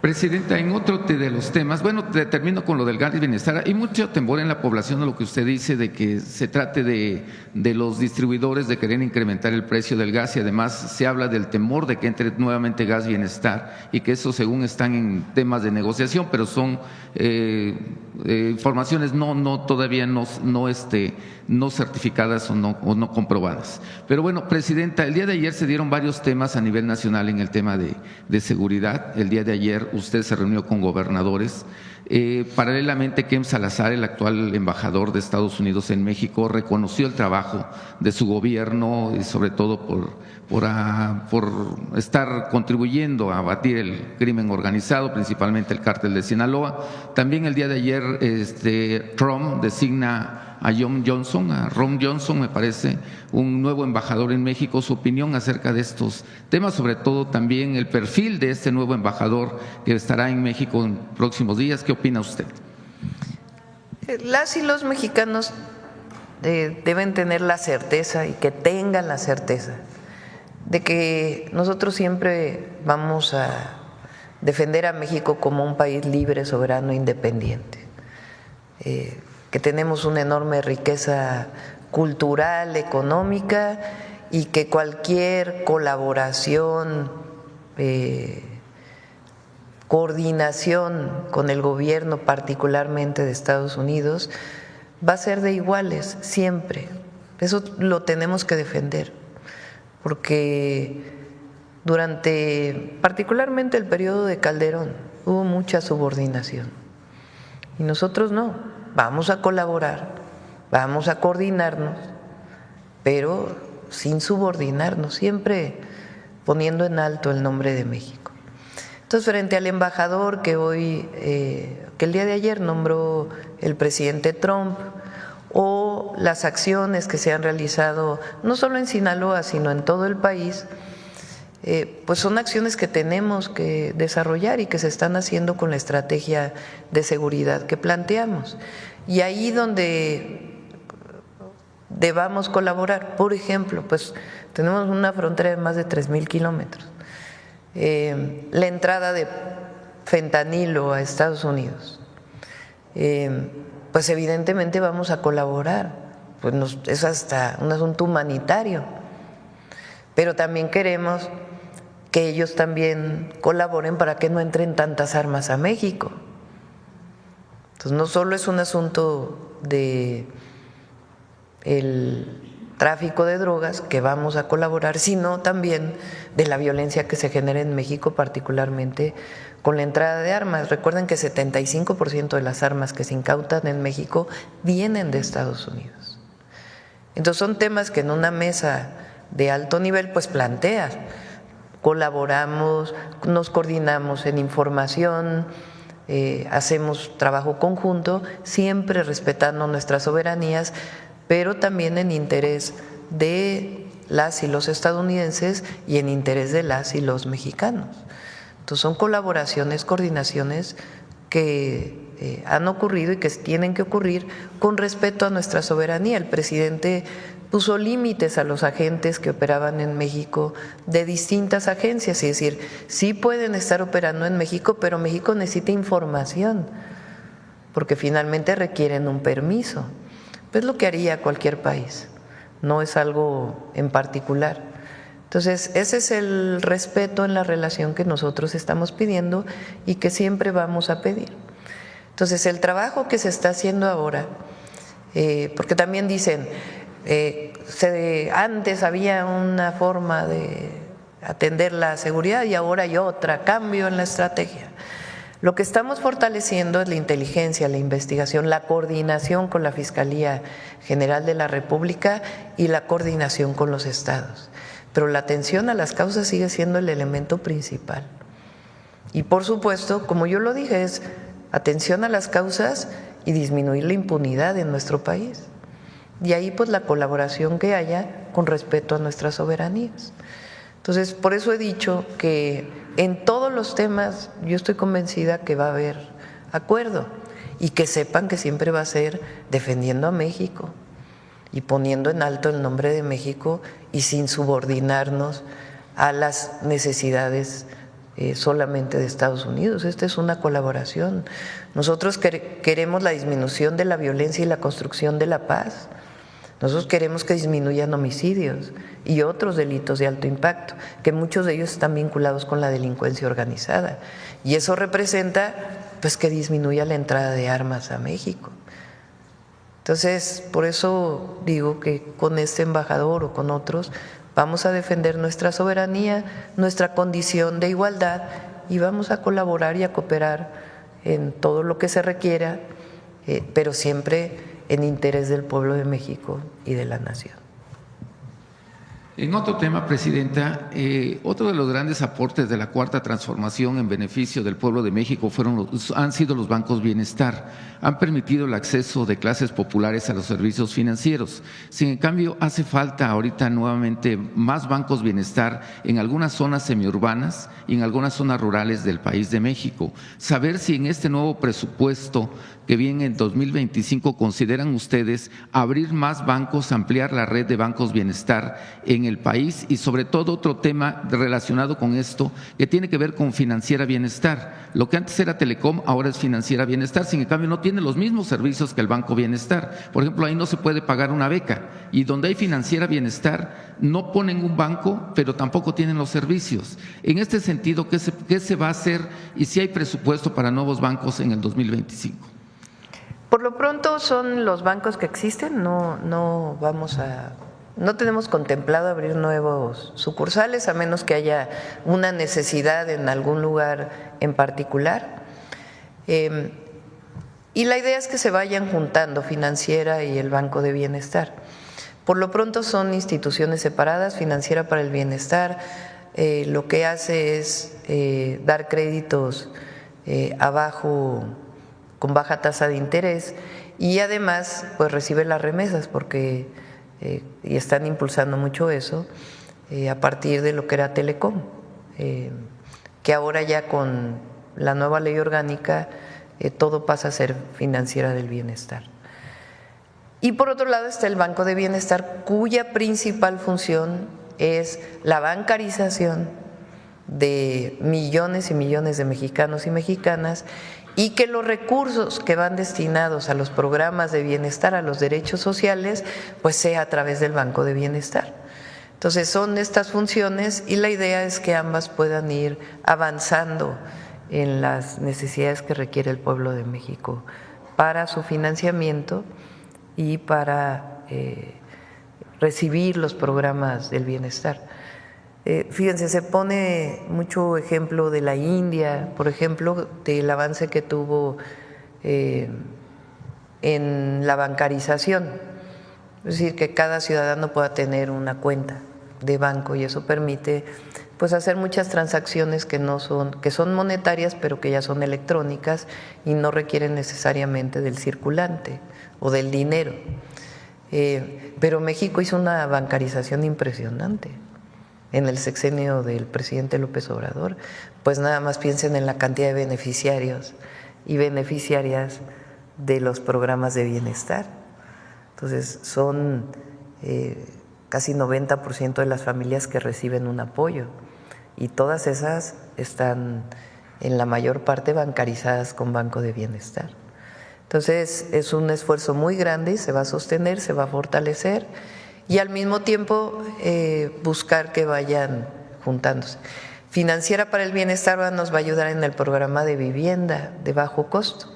Presidenta, en otro de los temas, bueno, termino con lo del gas y bienestar. Hay mucho temor en la población de lo que usted dice, de que se trate de los distribuidores de querer incrementar el precio del gas, y además se habla del temor de que entre nuevamente gas bienestar y que eso según están en temas de negociación, pero son informaciones todavía no certificadas o no comprobadas. Pero bueno, Presidenta, el día de ayer se dieron varios temas a nivel nacional en el tema de seguridad. El día de ayer usted se reunió con gobernadores. Paralelamente, Kem Salazar, el actual embajador de Estados Unidos en México, reconoció el trabajo de su gobierno y sobre todo por estar contribuyendo a abatir el crimen organizado, principalmente el cártel de Sinaloa. También el día de ayer Trump designa a Ron Johnson, me parece, un nuevo embajador en México. Su opinión acerca de estos temas, sobre todo también el perfil de este nuevo embajador que estará en México en próximos días. ¿Qué opina usted? Las y los mexicanos deben tener la certeza y que tengan la certeza de que nosotros siempre vamos a defender a México como un país libre, soberano, independiente, que tenemos una enorme riqueza cultural, económica, y que cualquier colaboración, coordinación con el gobierno, particularmente de Estados Unidos, va a ser de iguales siempre. Eso lo tenemos que defender, porque particularmente el periodo de Calderón, hubo mucha subordinación y nosotros no. Vamos a colaborar, vamos a coordinarnos, pero sin subordinarnos, siempre poniendo en alto el nombre de México. Entonces, frente al embajador que el día de ayer nombró el presidente Trump, o las acciones que se han realizado no solo en Sinaloa, sino en todo el país, pues son acciones que tenemos que desarrollar y que se están haciendo con la estrategia de seguridad que planteamos. Y ahí donde debamos colaborar, por ejemplo, pues tenemos una frontera de más de 3,000 kilómetros. La entrada de fentanilo a Estados Unidos, pues evidentemente vamos a colaborar, pues es hasta un asunto humanitario, pero también queremos que ellos también colaboren para que no entren tantas armas a México. Entonces no solo es un asunto de el tráfico de drogas que vamos a colaborar, sino también de la violencia que se genera en México, particularmente con la entrada de armas. Recuerden que 75% de las armas que se incautan en México vienen de Estados Unidos. Entonces son temas que en una mesa de alto nivel pues planteas. Colaboramos, nos coordinamos en información, hacemos trabajo conjunto, siempre respetando nuestras soberanías, pero también en interés de las y los estadounidenses y en interés de las y los mexicanos. Entonces son colaboraciones, coordinaciones que han ocurrido y que tienen que ocurrir con respeto a nuestra soberanía. El presidente puso límites a los agentes que operaban en México de distintas agencias, es decir, sí pueden estar operando en México, pero México necesita información, porque finalmente requieren un permiso. Es lo que haría cualquier país, no es algo en particular. Entonces, ese es el respeto en la relación que nosotros estamos pidiendo y que siempre vamos a pedir. Entonces, el trabajo que se está haciendo ahora, porque también dicen, antes había una forma de atender la seguridad y ahora hay otra, cambio en la estrategia. Lo que estamos fortaleciendo es la inteligencia, la investigación, la coordinación con la Fiscalía General de la República y la coordinación con los estados. Pero la atención a las causas sigue siendo el elemento principal. Y por supuesto, como yo lo dije, es atención a las causas y disminuir la impunidad en nuestro país. Y ahí pues la colaboración que haya con respeto a nuestras soberanías. Entonces, por eso he dicho que en todos los temas yo estoy convencida que va a haber acuerdo y que sepan que siempre va a ser defendiendo a México y poniendo en alto el nombre de México y sin subordinarnos a las necesidades solamente de Estados Unidos. Esta es una colaboración. Nosotros queremos la disminución de la violencia y la construcción de la paz. Nosotros queremos que disminuyan homicidios y otros delitos de alto impacto, que muchos de ellos están vinculados con la delincuencia organizada. Y eso representa pues que disminuya la entrada de armas a México. Entonces, por eso digo que con este embajador o con otros vamos a defender nuestra soberanía, nuestra condición de igualdad y vamos a colaborar y a cooperar en todo lo que se requiera, pero siempre en interés del pueblo de México y de la nación. En otro tema, Presidenta, otro de los grandes aportes de la Cuarta Transformación en beneficio del pueblo de México han sido los bancos bienestar. Han permitido el acceso de clases populares a los servicios financieros. Sin en cambio, hace falta ahorita nuevamente más bancos bienestar en algunas zonas semiurbanas y en algunas zonas rurales del país de México. Saber si en este nuevo presupuesto que viene en 2025 consideran ustedes abrir más bancos, ampliar la red de bancos bienestar en el país y sobre todo otro tema relacionado con esto que tiene que ver con Financiera Bienestar. Lo que antes era Telecom ahora es Financiera Bienestar, sin en cambio no tiene los mismos servicios que el Banco Bienestar. Por ejemplo, ahí no se puede pagar una beca y donde hay Financiera Bienestar no ponen un banco, pero tampoco tienen los servicios. En este sentido, ¿qué se va a hacer y si hay presupuesto para nuevos bancos en el 2025? Por lo pronto son los bancos que existen, no tenemos contemplado abrir nuevos sucursales a menos que haya una necesidad en algún lugar en particular. Y la idea es que se vayan juntando Financiera y el Banco de Bienestar. Por lo pronto son instituciones separadas, Financiera para el Bienestar lo que hace es dar créditos con baja tasa de interés y además pues recibe las remesas porque y están impulsando mucho eso a partir de lo que era Telecom, que ahora ya con la nueva ley orgánica todo pasa a ser financiera del bienestar. Y por otro lado está el Banco de Bienestar, cuya principal función es la bancarización de millones y millones de mexicanos y mexicanas, y que los recursos que van destinados a los programas de bienestar, a los derechos sociales, pues sea a través del Banco de Bienestar. Entonces son estas funciones y la idea es que ambas puedan ir avanzando en las necesidades que requiere el pueblo de México para su financiamiento y para recibir los programas del bienestar. Fíjense, se pone mucho ejemplo de la India, por ejemplo, del avance que tuvo en la bancarización, es decir, que cada ciudadano pueda tener una cuenta de banco y eso permite pues hacer muchas transacciones que son monetarias, pero que ya son electrónicas y no requieren necesariamente del circulante o del dinero. Pero México hizo una bancarización impresionante en el sexenio del presidente López Obrador, pues nada más piensen en la cantidad de beneficiarios y beneficiarias de los programas de bienestar. Entonces son casi 90% de las familias que reciben un apoyo y todas esas están en la mayor parte bancarizadas con Banco de Bienestar. Entonces es un esfuerzo muy grande y se va a sostener, se va a fortalecer y al mismo tiempo buscar que vayan juntándose. Financiera para el Bienestar nos va a ayudar en el programa de vivienda de bajo costo,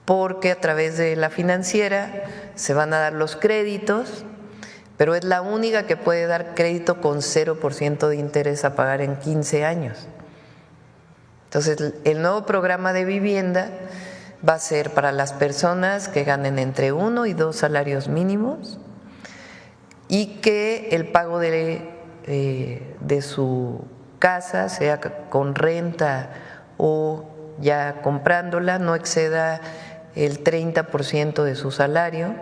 porque a través de la financiera se van a dar los créditos, pero es la única que puede dar crédito con 0% de interés a pagar en 15 años. Entonces, el nuevo programa de vivienda va a ser para las personas que ganen entre 1 y 2 salarios mínimos y que el pago de su casa, sea con renta o ya comprándola, no exceda el 30% de su salario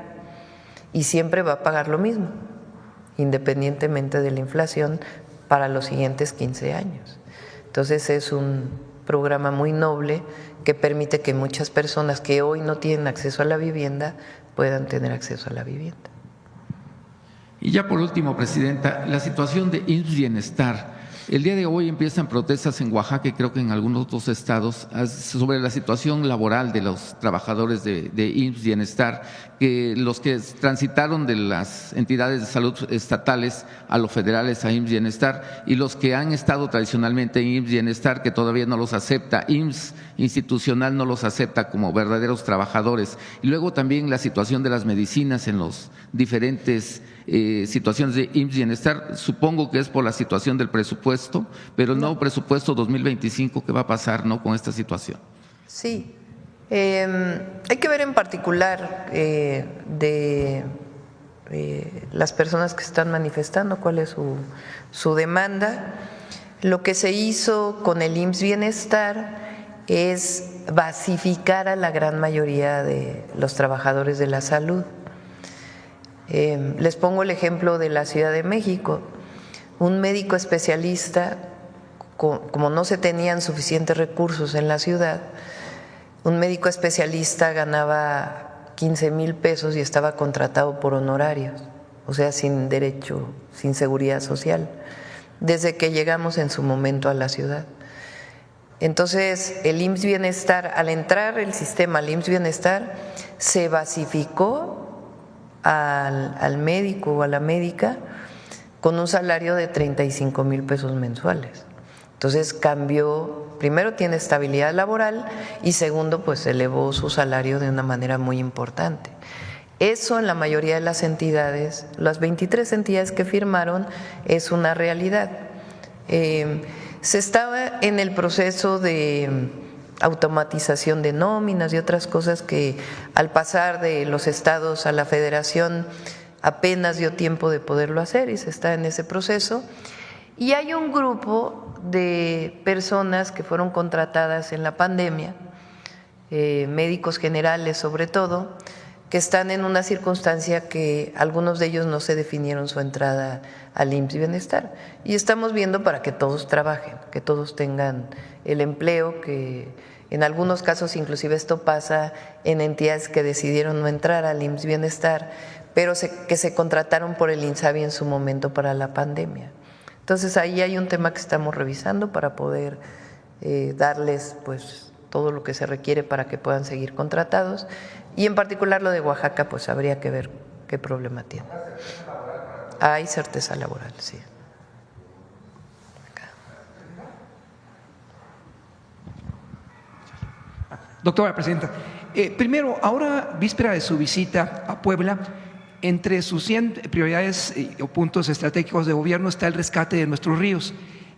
y siempre va a pagar lo mismo, independientemente de la inflación, para los siguientes 15 años. Entonces es un programa muy noble que permite que muchas personas que hoy no tienen acceso a la vivienda puedan tener acceso a la vivienda. Y ya por último, Presidenta, la situación de IMSS Bienestar. El día de hoy empiezan protestas en Oaxaca y creo que en algunos otros estados sobre la situación laboral de los trabajadores de IMSS Bienestar, que los que transitaron de las entidades de salud estatales a los federales a IMSS Bienestar y los que han estado tradicionalmente en IMSS Bienestar, que todavía no los acepta, IMSS institucional no los acepta como verdaderos trabajadores. Y luego también la situación de las medicinas en los diferentes situaciones de IMSS Bienestar, supongo que es por la situación del presupuesto, pero el nuevo presupuesto 2025, ¿qué va a pasar, no, con esta situación? Sí, hay que ver en particular de las personas que están manifestando cuál es su demanda. Lo que se hizo con el IMSS Bienestar es basificar a la gran mayoría de los trabajadores de la salud. Les pongo el ejemplo de la Ciudad de México. Un médico especialista, como no se tenían suficientes recursos en la ciudad, un médico especialista ganaba 15,000 pesos y estaba contratado por honorarios, o sea, sin derecho, sin seguridad social, desde que llegamos en su momento a la ciudad. Entonces, el IMSS Bienestar, al entrar el sistema al IMSS Bienestar, se basificó al médico o a la médica con un salario de 35,000 pesos mensuales. Entonces cambió, primero tiene estabilidad laboral y segundo pues elevó su salario de una manera muy importante. Eso en la mayoría de las entidades, las 23 entidades que firmaron, es una realidad. Se estaba en el proceso de automatización de nóminas y otras cosas que al pasar de los estados a la federación apenas dio tiempo de poderlo hacer y se está en ese proceso. Y hay un grupo de personas que fueron contratadas en la pandemia, médicos generales sobre todo, que están en una circunstancia que algunos de ellos no se definieron su entrada al IMSS Bienestar. Y estamos viendo para que todos trabajen, que todos tengan el empleo, que en algunos casos inclusive esto pasa en entidades que decidieron no entrar al IMSS Bienestar, pero que se contrataron por el INSABI en su momento para la pandemia. Entonces ahí hay un tema que estamos revisando para poder darles pues todo lo que se requiere para que puedan seguir contratados, y en particular lo de Oaxaca pues habría que ver qué problema tiene. Hay certeza laboral, sí. Doctora Presidenta, primero, ahora víspera de su visita a Puebla, entre sus 100 prioridades o puntos estratégicos de gobierno está el rescate de nuestros ríos.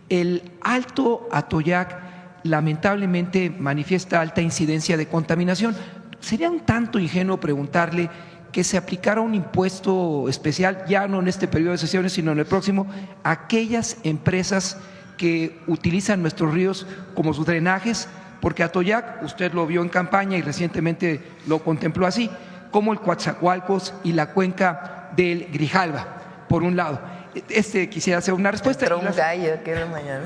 El Alto Atoyac lamentablemente manifiesta alta incidencia de contaminación. Sería un tanto ingenuo preguntarle que se aplicara un impuesto especial, ya no en este periodo de sesiones, sino en el próximo, a aquellas empresas que utilizan nuestros ríos como sus drenajes, porque Atoyac, usted lo vio en campaña y recientemente lo contempló así, como el Coatzacoalcos y la cuenca del Grijalva, por un lado. Quisiera hacer una respuesta. Entró un gallo, que era mañana.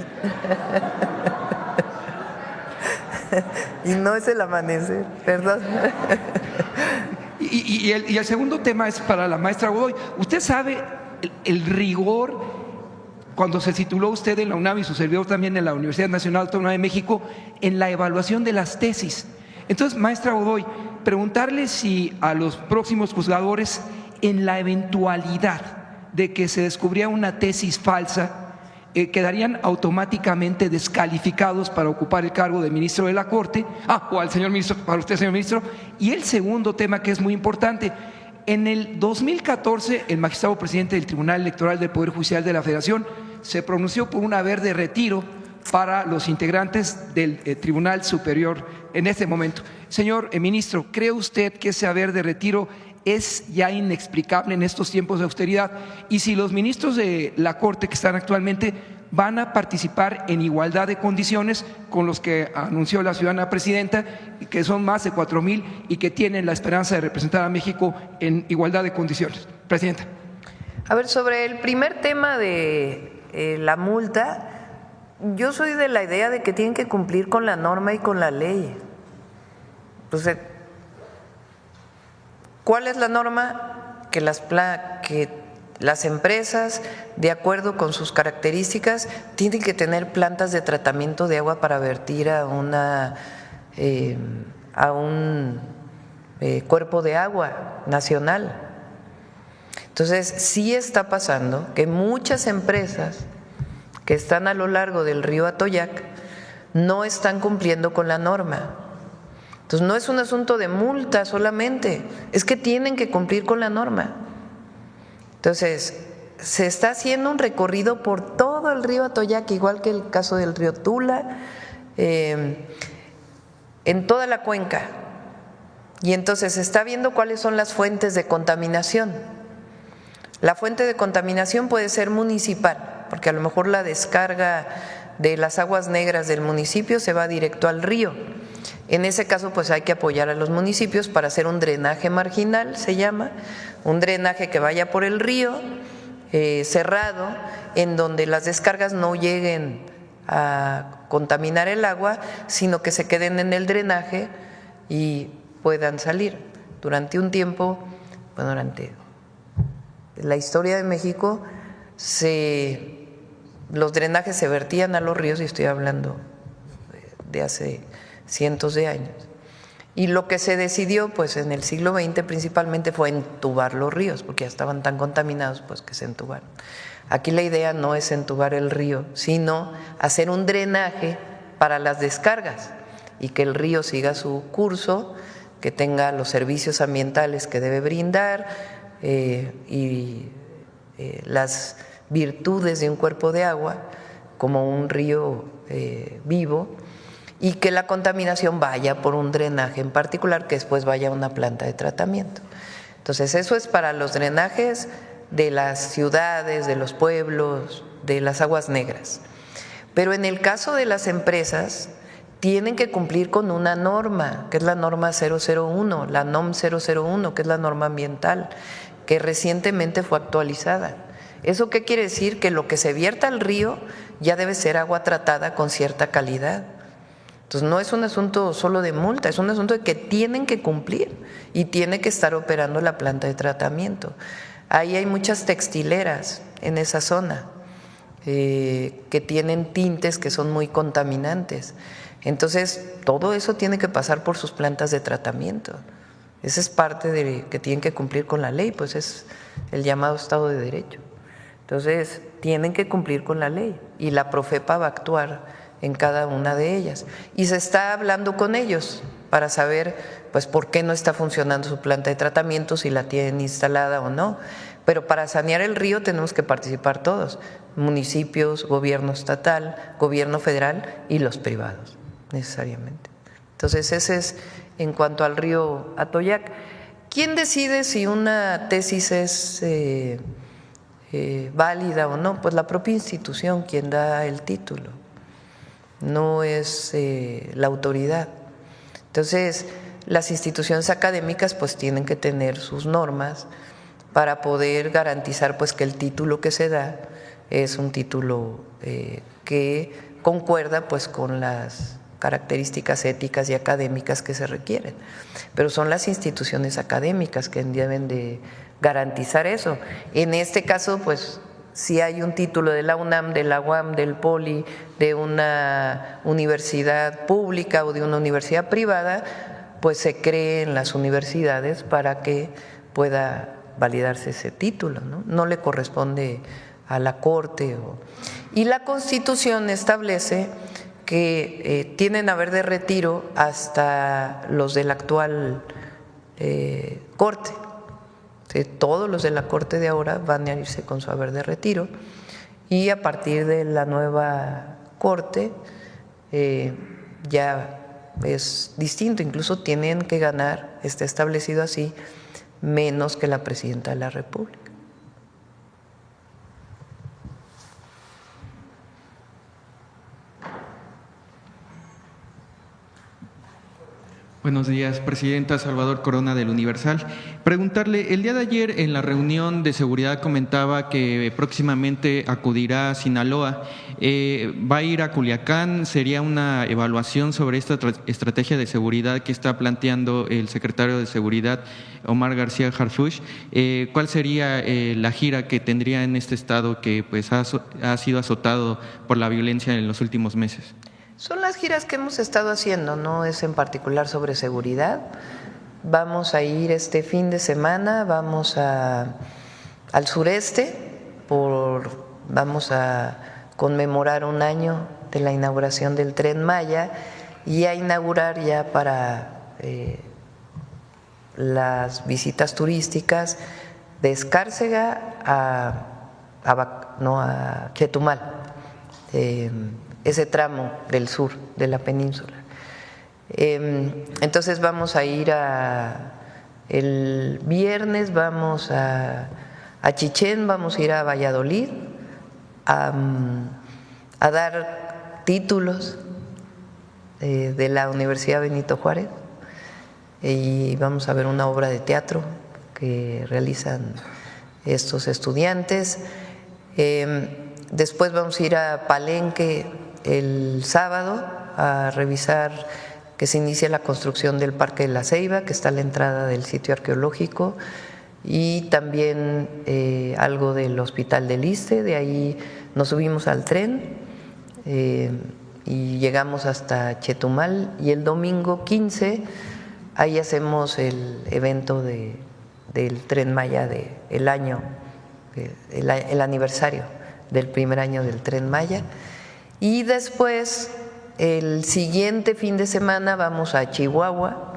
Y no es el amanecer, perdón. Y el segundo tema es para la maestra Godoy. Usted sabe el rigor, cuando se tituló usted en la UNAM y su servidor también en la Universidad Nacional Autónoma de México, en la evaluación de las tesis. Entonces, maestra Godoy, preguntarle si a los próximos juzgadores, en la eventualidad de que se descubriera una tesis falsa, quedarían automáticamente descalificados para ocupar el cargo de ministro de la Corte, o al señor ministro, para usted, señor ministro. Y el segundo tema, que es muy importante, en el 2014 el magistrado presidente del Tribunal Electoral del Poder Judicial de la Federación se pronunció por un haber de retiro para los integrantes del Tribunal Superior en este momento. Señor ministro, ¿cree usted que ese haber de retiro es ya inexplicable en estos tiempos de austeridad? Y si los ministros de la Corte que están actualmente van a participar en igualdad de condiciones con los que anunció la ciudadana presidenta, que son más de 4,000 y que tienen la esperanza de representar a México en igualdad de condiciones. Presidenta. A ver, sobre el primer tema de la multa, yo soy de la idea de que tienen que cumplir con la norma y con la ley. Entonces, ¿cuál es la norma? Que las empresas, de acuerdo con sus características, tienen que tener plantas de tratamiento de agua para vertir a un cuerpo de agua nacional. Entonces, sí está pasando que muchas empresas que están a lo largo del río Atoyac no están cumpliendo con la norma. Entonces, no es un asunto de multa solamente, es que tienen que cumplir con la norma. Entonces, se está haciendo un recorrido por todo el río Atoyac, igual que el caso del río Tula, en toda la cuenca. Y entonces se está viendo cuáles son las fuentes de contaminación. La fuente de contaminación puede ser municipal, porque a lo mejor la descarga de las aguas negras del municipio se va directo al río. En ese caso, pues hay que apoyar a los municipios para hacer un drenaje marginal, se llama, un drenaje que vaya por el río, cerrado, en donde las descargas no lleguen a contaminar el agua, sino que se queden en el drenaje y puedan salir. Durante un tiempo, bueno, durante la historia de México, los drenajes se vertían a los ríos, y estoy hablando de hace cientos de años. Y lo que se decidió pues en el siglo XX principalmente fue entubar los ríos, porque ya estaban tan contaminados pues que se entubaron. Aquí la idea no es entubar el río, sino hacer un drenaje para las descargas y que el río siga su curso, que tenga los servicios ambientales que debe brindar y las virtudes de un cuerpo de agua como un río vivo, y que la contaminación vaya por un drenaje en particular, que después vaya a una planta de tratamiento. Entonces, eso es para los drenajes de las ciudades, de los pueblos, de las aguas negras. Pero en el caso de las empresas, tienen que cumplir con una norma, que es la norma 001, la NOM 001, que es la norma ambiental, que recientemente fue actualizada. ¿Eso qué quiere decir? Que lo que se vierta al río ya debe ser agua tratada con cierta calidad. Entonces no es un asunto solo de multa, es un asunto de que tienen que cumplir y tiene que estar operando la planta de tratamiento. Ahí hay muchas textileras en esa zona que tienen tintes que son muy contaminantes. Entonces todo eso tiene que pasar por sus plantas de tratamiento. Esa es parte de que tienen que cumplir con la ley, pues es el llamado Estado de Derecho. Entonces tienen que cumplir con la ley y la Profepa va a actuar en cada una de ellas. Y se está hablando con ellos para saber pues por qué no está funcionando su planta de tratamiento, si la tienen instalada o no. Pero para sanear el río tenemos que participar todos, municipios, gobierno estatal, gobierno federal y los privados, necesariamente. Entonces ese es en cuanto al río Atoyac. ¿Quién decide si una tesis es válida o no? Pues la propia institución quien da el título, no es la autoridad. Entonces las instituciones académicas pues tienen que tener sus normas para poder garantizar pues que el título que se da es un título que concuerda pues con las características éticas y académicas que se requieren. Pero son las instituciones académicas que deben de garantizar eso. En este caso pues si hay un título de la UNAM, de la UAM, del POLI, de una universidad pública o de una universidad privada, pues se cree en las universidades para que pueda validarse ese título, ¿no? No le corresponde a la Corte. Y la Constitución establece que tienen haber de retiro hasta los de la actual Corte. Todos los de la Corte de ahora van a irse con su haber de retiro y a partir de la nueva Corte ya es distinto, incluso tienen que ganar, está establecido así, menos que la Presidenta de la República. Buenos días, Presidenta. Salvador Corona del Universal. Preguntarle, el día de ayer en la reunión de seguridad comentaba que próximamente acudirá a Sinaloa, va a ir a Culiacán, sería una evaluación sobre esta estrategia de seguridad que está planteando el secretario de Seguridad, Omar García Harfuch. ¿Cuál sería la gira que tendría en este estado que pues ha sido azotado por la violencia en los últimos meses? Son las giras que hemos estado haciendo, no es en particular sobre seguridad. Vamos a ir este fin de semana, vamos al sureste, vamos a conmemorar un año de la inauguración del Tren Maya y a inaugurar ya para las visitas turísticas de Escárcega a Chetumal. Ese tramo del sur de la península. Entonces vamos a ir el viernes, vamos a Chichén, vamos a ir a Valladolid a dar títulos de la Universidad Benito Juárez y vamos a ver una obra de teatro que realizan estos estudiantes. Después vamos a ir a Palenque el sábado a revisar que se inicia la construcción del Parque de la Ceiba, que está a la entrada del sitio arqueológico, y también algo del Hospital del Iste. De ahí nos subimos al tren y llegamos hasta Chetumal, y el domingo 15 ahí hacemos el evento del Tren Maya del año, el aniversario del primer año del Tren Maya. Y después, el siguiente fin de semana, vamos a Chihuahua,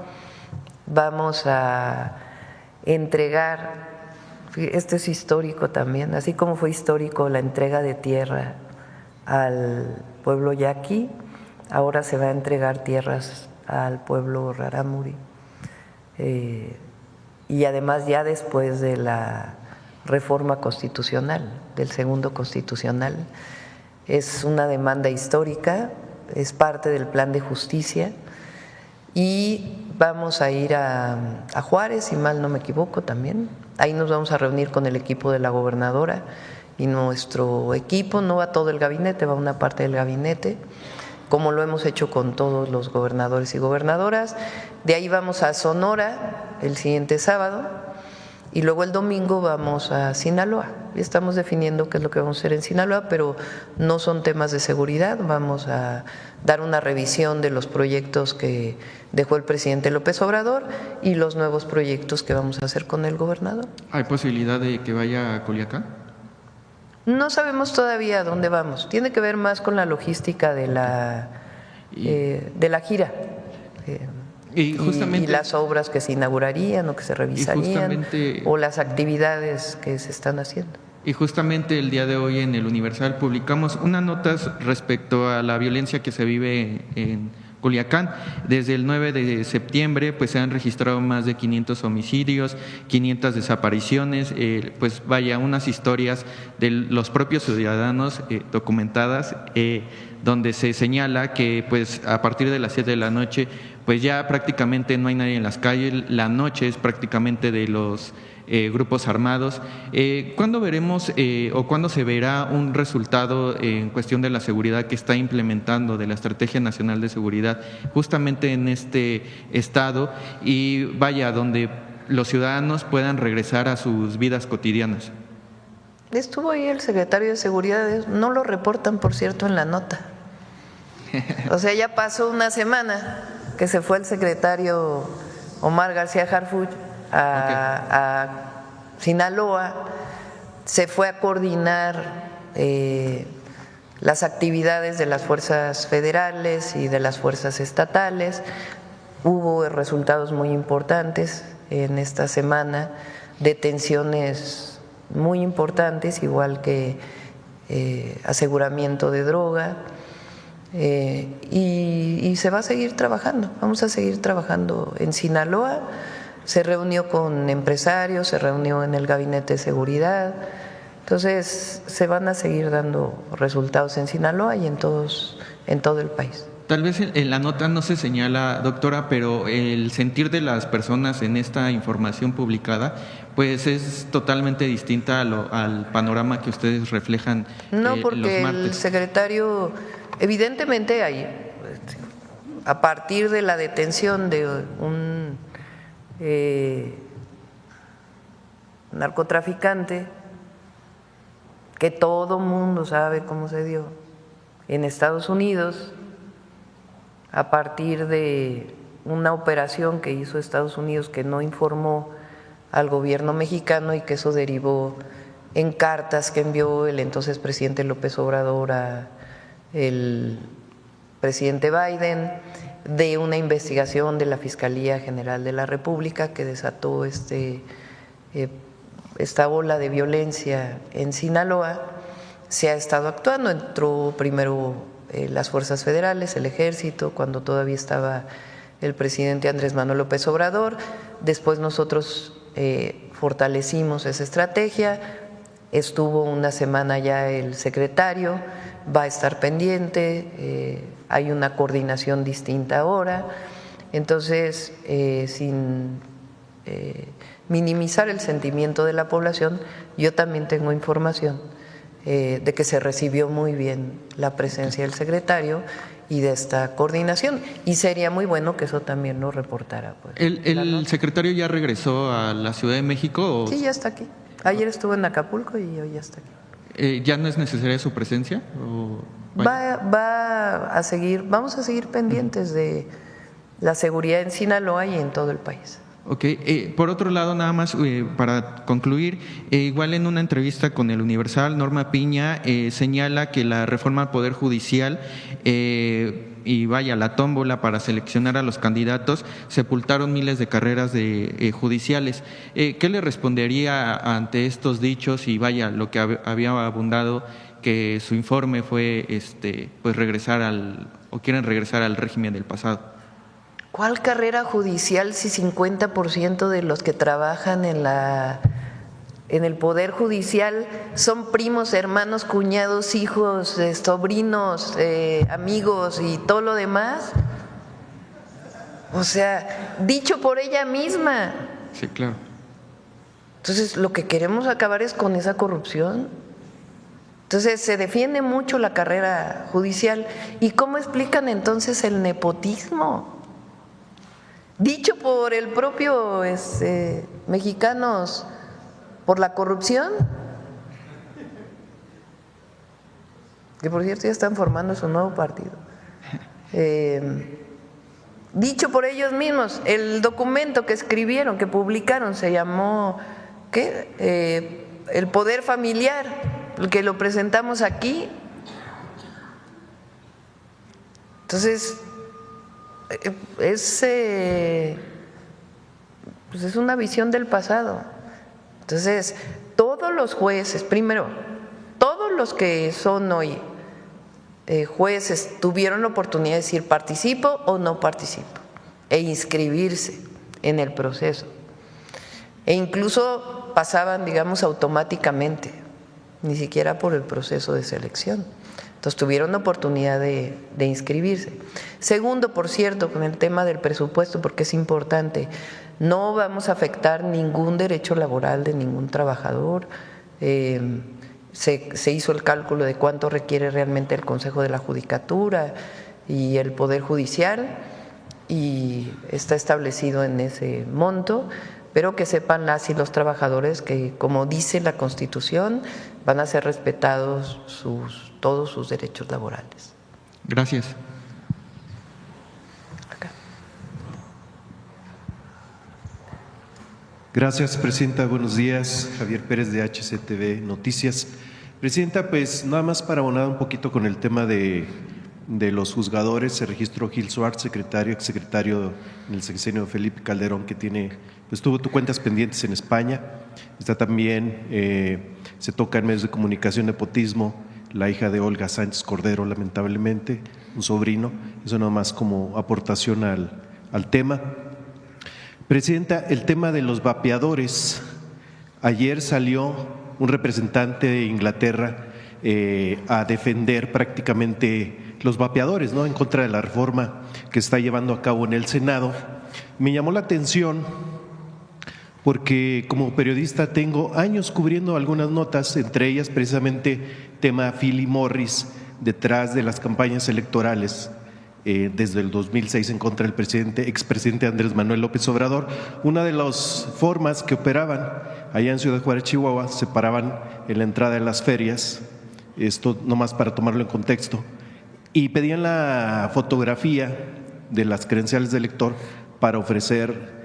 vamos a entregar, esto es histórico también, así como fue histórico la entrega de tierra al pueblo yaqui, ahora se va a entregar tierras al pueblo rarámuri. Y además ya después de la reforma constitucional, del segundo constitucional, es una demanda histórica es parte del plan de justicia. Y vamos a ir a Juárez, si mal no me equivoco también. Ahí nos vamos a reunir con el equipo de la gobernadora y nuestro equipo. No va todo el gabinete, va una parte del gabinete, como lo hemos hecho con todos los gobernadores y gobernadoras. De ahí vamos a Sonora el siguiente sábado y luego el domingo vamos a Sinaloa. Y estamos definiendo qué es lo que vamos a hacer en Sinaloa, pero no son temas de seguridad. Vamos a dar una revisión de los proyectos que dejó el presidente López Obrador y los nuevos proyectos que vamos a hacer con el gobernador. ¿Hay posibilidad de que vaya a Culiacán? No sabemos todavía a dónde vamos. Tiene que ver más con la logística de la gira. Y justamente y las obras que se inaugurarían o que se revisarían o las actividades que se están haciendo. Y justamente el día de hoy en El Universal publicamos unas notas respecto a la violencia que se vive en Culiacán. Desde el 9 de septiembre pues se han registrado más de 500 homicidios, 500 desapariciones, pues vaya, unas historias de los propios ciudadanos documentadas, donde se señala que pues a partir de las 7 de la noche pues ya prácticamente no hay nadie en las calles, la noche es prácticamente de los grupos armados. ¿Cuándo veremos o cuándo se verá un resultado en cuestión de la seguridad que está implementando de la Estrategia Nacional de Seguridad justamente en este estado y vaya, donde los ciudadanos puedan regresar a sus vidas cotidianas? Estuvo ahí el secretario de Seguridad, no lo reportan, por cierto, en la nota. O sea, ya pasó una semana que se fue el secretario Omar García Harfuch a Sinaloa, se fue a coordinar las actividades de las fuerzas federales y de las fuerzas estatales. Hubo resultados muy importantes en esta semana, detenciones muy importantes, igual que aseguramiento de droga. Y se va a seguir trabajando, vamos a seguir trabajando en Sinaloa. Se reunió con empresarios, se reunió en el gabinete de seguridad, entonces se van a seguir dando resultados en Sinaloa y en todo el país. Tal vez en la nota no se señala, doctora, pero el sentir de las personas en esta información publicada pues es totalmente distinta al panorama que ustedes reflejan No, porque los martes. El secretario, evidentemente hay, a partir de la detención de un narcotraficante, que todo mundo sabe cómo se dio en Estados Unidos, a partir de una operación que hizo Estados Unidos que no informó al gobierno mexicano y que eso derivó en cartas que envió el entonces presidente López Obrador a el presidente Biden, de una investigación de la Fiscalía General de la República que desató esta ola de violencia en Sinaloa. Se ha estado actuando, entró primero las fuerzas federales, el ejército, cuando todavía estaba el presidente Andrés Manuel López Obrador. Después nosotros fortalecimos esa estrategia, estuvo una semana ya el secretario, va a estar pendiente, hay una coordinación distinta ahora. Entonces, sin minimizar el sentimiento de la población, yo también tengo información de que se recibió muy bien la presencia del secretario y de esta coordinación, y sería muy bueno que eso también lo reportara. Pues, ¿El secretario ya regresó a la Ciudad de México? Sí, ya está aquí. Ayer estuvo en Acapulco y hoy ya está aquí. ¿Ya no es necesaria su presencia? Va a seguir, vamos a seguir pendientes de la seguridad en Sinaloa y en todo el país. Ok, por otro lado, nada más para concluir, igual en una entrevista con El Universal, Norma Piña señala que la reforma al Poder Judicial y vaya, la tómbola para seleccionar a los candidatos sepultaron miles de carreras judiciales. ¿Qué le respondería ante estos dichos y vaya, lo que había abundado, que su informe fue pues quieren regresar al régimen del pasado? ¿Cuál carrera judicial si 50% de los que trabajan en la en el Poder Judicial son primos, hermanos, cuñados, hijos, sobrinos, amigos y todo lo demás. O sea, dicho por ella misma. Sí, claro. Entonces, lo que queremos acabar es con esa corrupción. Entonces, se defiende mucho la carrera judicial. ¿Y cómo explican entonces el nepotismo? Dicho por el propio mexicanos, por la corrupción, que por cierto ya están formando su nuevo partido. Dicho por ellos mismos, el documento que escribieron, que publicaron, se llamó ¿qué? El poder familiar, el que lo presentamos aquí. Entonces, pues es una visión del pasado. Entonces, todos los jueces, primero, todos los que son hoy jueces tuvieron la oportunidad de decir participo o no participo e inscribirse en el proceso. E incluso pasaban, digamos, automáticamente, ni siquiera por el proceso de selección. Entonces tuvieron la oportunidad de inscribirse. Segundo, por cierto, con el tema del presupuesto, porque es importante, no vamos a afectar ningún derecho laboral de ningún trabajador. Se hizo el cálculo de cuánto requiere realmente el Consejo de la Judicatura y el Poder Judicial y está establecido en ese monto, pero que sepan las y los trabajadores que, como dice la Constitución, van a ser respetados todos sus derechos laborales. Gracias. Gracias, Presidenta. Buenos días. Javier Pérez de HCTV Noticias. Presidenta, pues nada más para abonar un poquito con el tema de los juzgadores, se registró Gil Suárez, exsecretario en el sexenio de Felipe Calderón, que tuvo cuentas pendientes en España. Está también, se toca en medios de comunicación, nepotismo, la hija de Olga Sánchez Cordero, lamentablemente, un sobrino. Eso nada más como aportación al tema. Presidenta, el tema de los vapeadores. Ayer salió un representante de Inglaterra a defender prácticamente los vapeadores, ¿no?, en contra de la reforma que está llevando a cabo en el Senado. Me llamó la atención porque como periodista tengo años cubriendo algunas notas, entre ellas precisamente tema Philip Morris detrás de las campañas electorales desde el 2006 en contra del expresidente Andrés Manuel López Obrador. Una de las formas que operaban allá en Ciudad Juárez, Chihuahua, se paraban en la entrada de las ferias, esto nomás para tomarlo en contexto, y pedían la fotografía de las credenciales del elector para ofrecer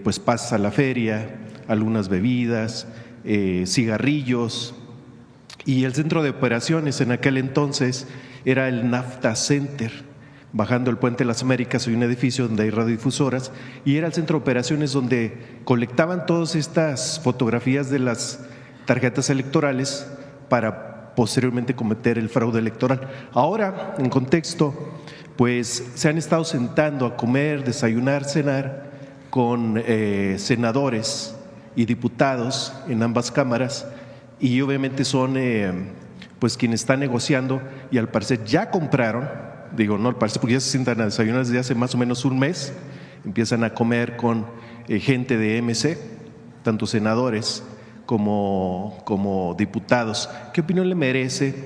pues pases a la feria, algunas bebidas, cigarrillos. Y el centro de operaciones en aquel entonces era el NAFTA Center, bajando el Puente de las Américas. Hay un edificio donde hay radiodifusoras y era el centro de operaciones donde colectaban todas estas fotografías de las tarjetas electorales para posteriormente cometer el fraude electoral. Ahora, en contexto, pues se han estado sentando a comer, desayunar, cenar con senadores y diputados en ambas cámaras y obviamente son pues quienes están negociando y al parecer ya compraron, digo no al parecer porque ya se sientan a desayunar desde hace más o menos un mes, empiezan a comer con gente de MC, tanto senadores como diputados. ¿Qué opinión le merece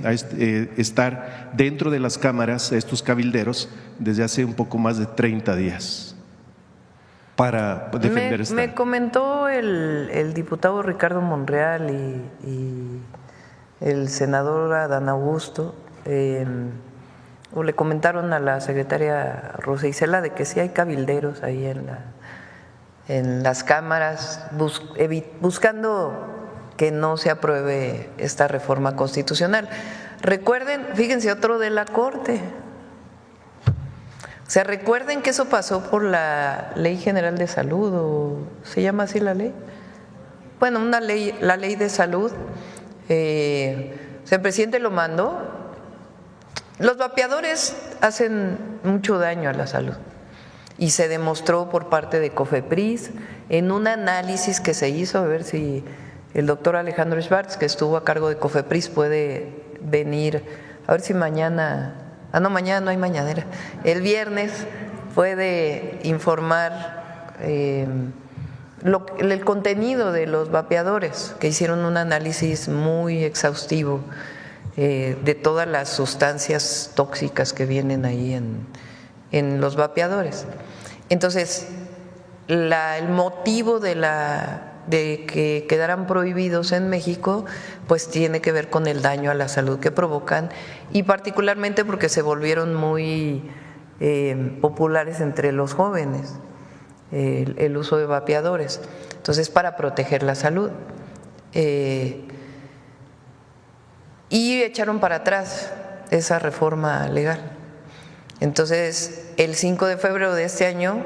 estar dentro de las cámaras a estos cabilderos desde hace un poco más de 30 días para defender esta? Me comentó el diputado Ricardo Monreal y el senador Adán Augusto, o le comentaron a la secretaria Rosa Isela de que sí hay cabilderos ahí en las cámaras buscando que no se apruebe esta reforma constitucional. Recuerden, fíjense, otro de la Corte. O sea, recuerden que eso pasó por la Ley General de Salud, o ¿se llama así la ley? Bueno, una ley, la Ley de Salud. O sea, el presidente lo mandó. Los vapeadores hacen mucho daño a la salud y se demostró por parte de COFEPRIS en un análisis que se hizo, a ver si el doctor Alejandro Schwartz, que estuvo a cargo de COFEPRIS, puede venir, a ver si mañana, mañana no hay mañanera, el viernes puede informar el contenido de los vapeadores, que hicieron un análisis muy exhaustivo de todas las sustancias tóxicas que vienen ahí en los vapeadores. Entonces, el motivo de que quedaran prohibidos en México, pues tiene que ver con el daño a la salud que provocan, y particularmente porque se volvieron muy populares entre los jóvenes, el uso de vapeadores. Entonces, para proteger la salud. Y echaron para atrás esa reforma legal. Entonces, el 5 de febrero de este año,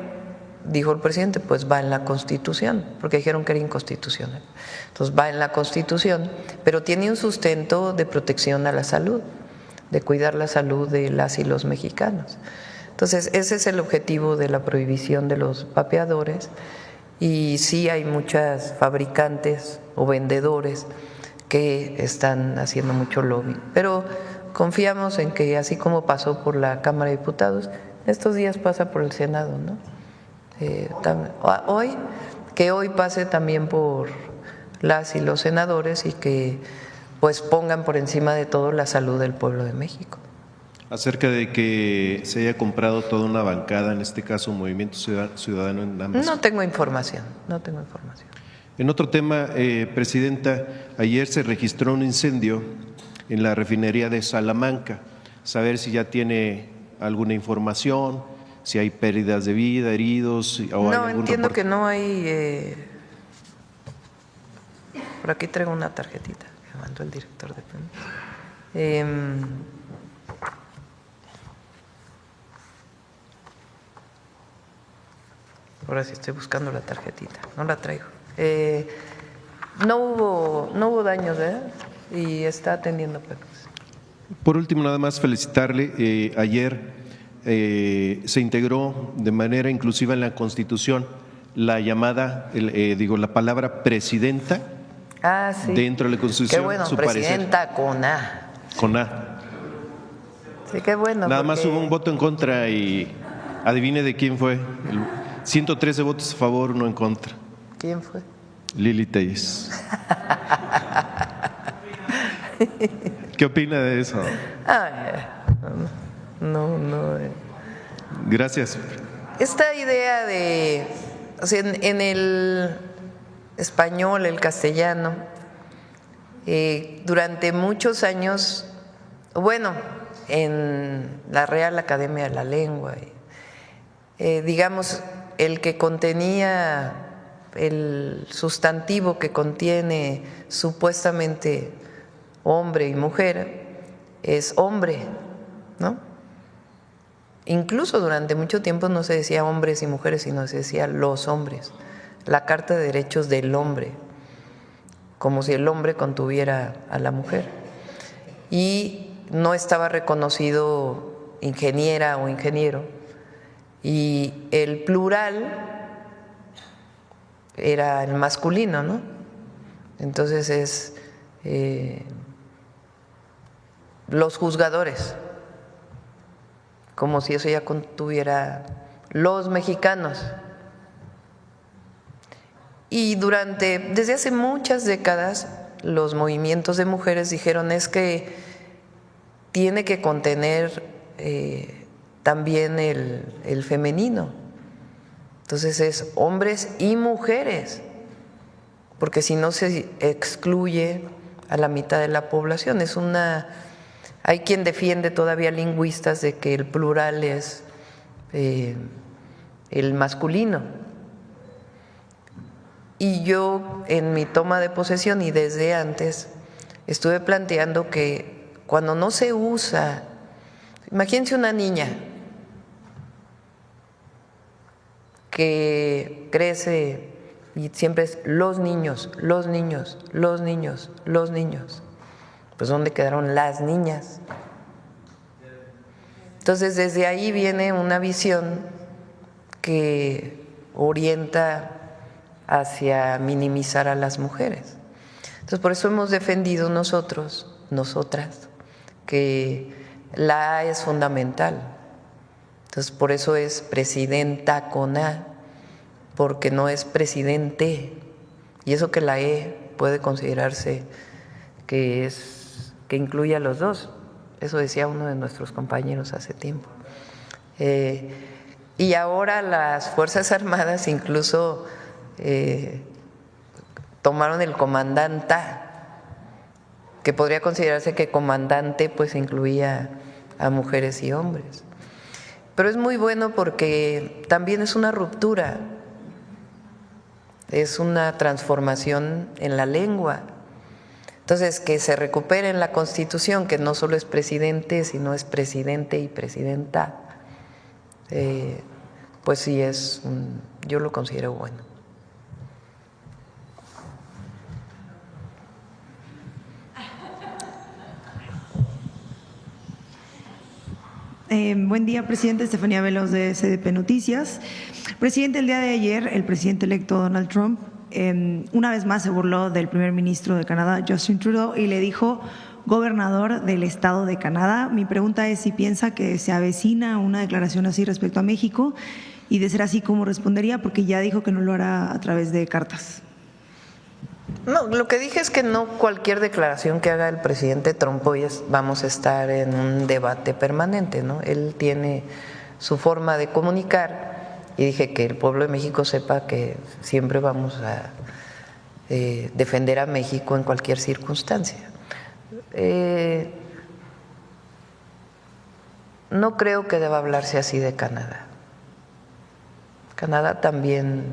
dijo el presidente, pues va en la Constitución, porque dijeron que era inconstitucional. Entonces va en la Constitución, pero tiene un sustento de protección a la salud, de cuidar la salud de las y los mexicanos. Entonces ese es el objetivo de la prohibición de los vapeadores, y sí hay muchas fabricantes o vendedores que están haciendo mucho lobby, pero confiamos en que así como pasó por la Cámara de Diputados, estos días pasa por el Senado, ¿no? Hoy pase también por las y los senadores, y que pues pongan por encima de todo la salud del pueblo de México. Acerca de que se haya comprado toda una bancada, en este caso Movimiento Ciudadano en ambas. No tengo información. En otro tema, Presidenta, ayer se registró un incendio en la refinería de Salamanca. Saber si ya tiene alguna información, si hay pérdidas de vida, heridos o hay algún entiendo reporte. que no hay. Por aquí traigo una tarjetita que mandó el director de prensa. Ahora sí estoy buscando la tarjetita, no la traigo. No hubo daños, ¿verdad? Y está atendiendo perros. Por último, nada más felicitarle. Ayer se integró de manera inclusiva en la Constitución la llamada, la palabra presidenta sí. dentro de la Constitución. Qué bueno, su presidenta parecer. con A. Con A. Sí, qué bueno. Nada más hubo un voto en contra y adivine de quién fue. 113 votos a favor, 1 en contra. ¿Quién fue? Lili Telles. ¿Qué opina de eso? No. Gracias. Esta idea de, o sea, en el español, el castellano, durante muchos años, bueno, en la Real Academia de la Lengua, digamos, el que contenía el sustantivo que contiene supuestamente hombre y mujer es hombre, ¿no? Incluso durante mucho tiempo no se decía hombres y mujeres, sino se decía los hombres, la Carta de Derechos del Hombre, como si el hombre contuviera a la mujer. Y no estaba reconocido ingeniera o ingeniero, y el plural era el masculino, ¿no? Entonces es los juzgadores, como si eso ya contuviera los mexicanos. Y desde hace muchas décadas, los movimientos de mujeres dijeron es que tiene que contener también el femenino. Entonces es hombres y mujeres, porque si no se excluye a la mitad de la población. Hay quien defiende todavía, lingüistas, de que el plural es el masculino. Y yo en mi toma de posesión y desde antes estuve planteando que cuando no se usa, imagínense una niña que crece y siempre es los niños, los niños, los niños, los niños. Pues ¿dónde quedaron las niñas? Entonces desde ahí viene una visión que orienta hacia minimizar a las mujeres. Entonces, por eso hemos defendido nosotras, que la A es fundamental. Entonces, por eso es presidenta con A, porque no es presidente. Y eso que la E puede considerarse que incluye a los dos. Eso decía uno de nuestros compañeros hace tiempo. Y ahora las Fuerzas Armadas incluso tomaron el comandanta, que podría considerarse que comandante pues incluía a mujeres y hombres. Pero es muy bueno porque también es una ruptura, es una transformación en la lengua. Entonces, que se recupere en la Constitución, que no solo es presidente, sino es presidente y presidenta, pues sí yo lo considero bueno. Buen día, presidente. Estefanía Veloz, de SDP Noticias. Presidente, el día de ayer, el presidente electo Donald Trump una vez más se burló del primer ministro de Canadá, Justin Trudeau, y le dijo gobernador del estado de Canadá. Mi pregunta es si piensa que se avecina una declaración así respecto a México, y de ser así, ¿cómo respondería? Porque ya dijo que no lo hará a través de cartas. No, lo que dije es que no cualquier declaración que haga el presidente Trump hoy vamos a estar en un debate permanente, ¿no? Él tiene su forma de comunicar y dije que el pueblo de México sepa que siempre vamos a defender a México en cualquier circunstancia. No creo que deba hablarse así de Canadá. Canadá también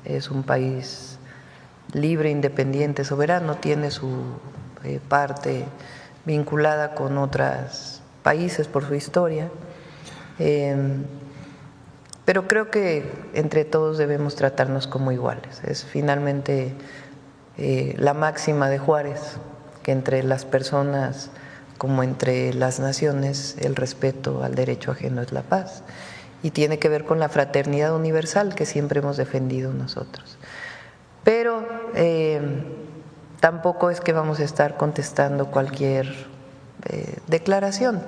es un país libre, independiente, soberano, tiene su parte vinculada con otros países por su historia, pero creo que entre todos debemos tratarnos como iguales. Es finalmente la máxima de Juárez, que entre las personas como entre las naciones el respeto al derecho ajeno es la paz, y tiene que ver con la fraternidad universal que siempre hemos defendido nosotros. Pero tampoco es que vamos a estar contestando cualquier declaración,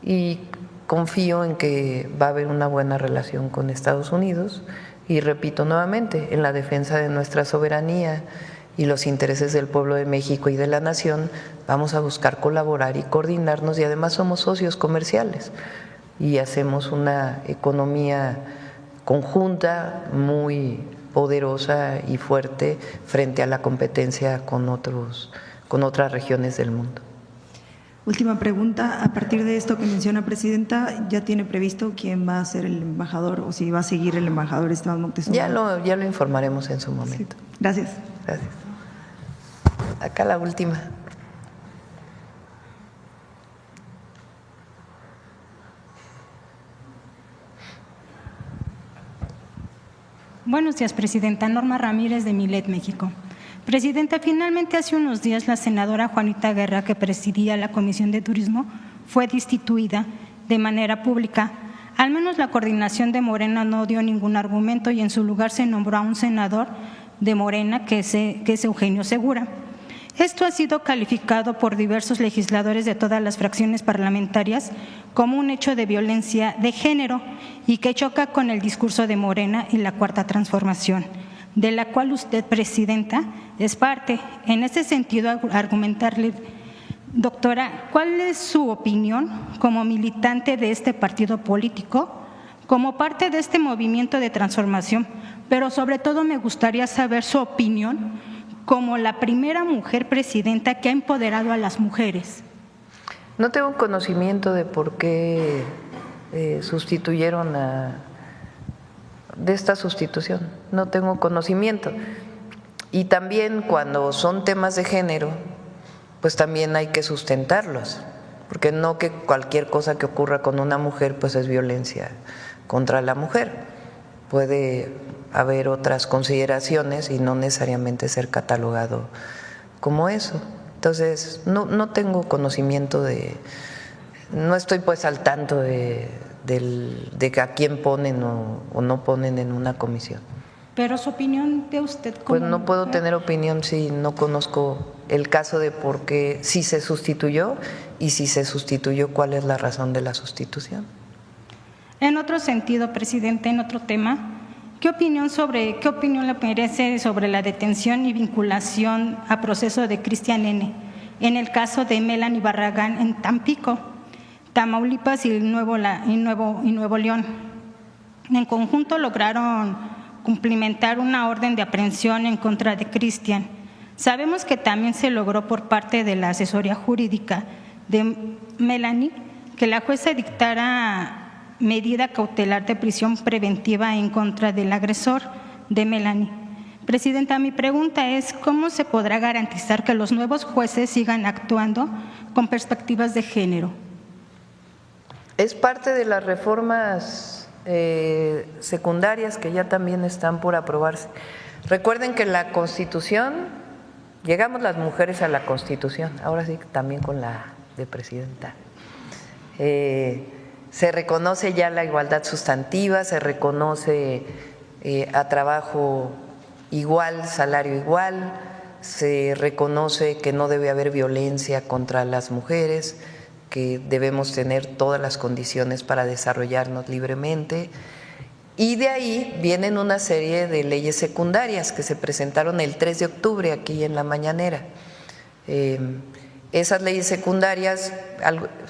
y confío en que va a haber una buena relación con Estados Unidos, y repito nuevamente, en la defensa de nuestra soberanía y los intereses del pueblo de México y de la nación vamos a buscar colaborar y coordinarnos, y además somos socios comerciales y hacemos una economía conjunta muy poderosa y fuerte frente a la competencia con otras regiones del mundo. Última pregunta. A partir de esto que menciona, presidenta, ¿ya tiene previsto quién va a ser el embajador o si va a seguir el embajador Esteban Moctezuma? Ya lo informaremos en su momento. Sí. Gracias. Gracias. Acá la última. Buenos días, presidenta. Norma Ramírez, de Milet, México. Presidenta, finalmente hace unos días la senadora Juanita Guerra, que presidía la Comisión de Turismo, fue destituida de manera pública. Al menos la coordinación de Morena no dio ningún argumento y en su lugar se nombró a un senador de Morena, que es Eugenio Segura. Esto ha sido calificado por diversos legisladores de todas las fracciones parlamentarias como un hecho de violencia de género y que choca con el discurso de Morena y la Cuarta Transformación, de la cual usted, presidenta, es parte. En ese sentido, argumentarle, doctora, ¿cuál es su opinión como militante de este partido político, como parte de este movimiento de transformación? Pero sobre todo me gustaría saber su opinión como la primera mujer presidenta que ha empoderado a las mujeres. No tengo conocimiento de por qué sustituyeron de esta sustitución, no tengo conocimiento. Y también cuando son temas de género, pues también hay que sustentarlos, porque no que cualquier cosa que ocurra con una mujer pues es violencia contra la mujer. Puede haber otras consideraciones y no necesariamente ser catalogado como eso. Entonces, no tengo conocimiento no estoy pues al tanto de a quién ponen o no ponen en una comisión. Pero su opinión de usted como Pues no puedo mujer. tener opinión si no conozco el caso de por qué, si se sustituyó y si se sustituyó, cuál es la razón de la sustitución. En otro sentido, presidente, en otro tema, ¿qué opinión le merece sobre la detención y vinculación a proceso de Cristian N. en el caso de Melanie Barragán en Tampico, Tamaulipas y Nuevo León? En conjunto lograron cumplimentar una orden de aprehensión en contra de Cristian. Sabemos que también se logró por parte de la asesoría jurídica de Melanie que la jueza dictara medida cautelar de prisión preventiva en contra del agresor de Melanie. Presidenta, mi pregunta es, ¿cómo se podrá garantizar que los nuevos jueces sigan actuando con perspectivas de género? Es parte de las reformas secundarias que ya también están por aprobarse. Recuerden que la Constitución, llegamos las mujeres a la Constitución, ahora sí también con la de presidenta. Se reconoce ya la igualdad sustantiva, se reconoce a trabajo igual, salario igual, se reconoce que no debe haber violencia contra las mujeres, que debemos tener todas las condiciones para desarrollarnos libremente. Y de ahí vienen una serie de leyes secundarias que se presentaron el 3 de octubre aquí en la mañanera. Esas leyes secundarias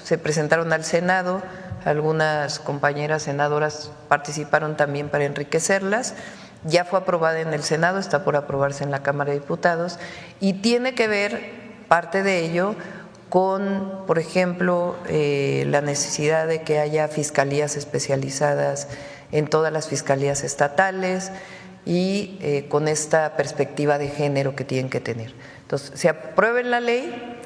se presentaron al Senado, algunas compañeras senadoras participaron también para enriquecerlas, ya fue aprobada en el Senado, está por aprobarse en la Cámara de Diputados y tiene que ver parte de ello con, por ejemplo, la necesidad de que haya fiscalías especializadas en todas las fiscalías estatales y con esta perspectiva de género que tienen que tener. Entonces, se apruebe la ley,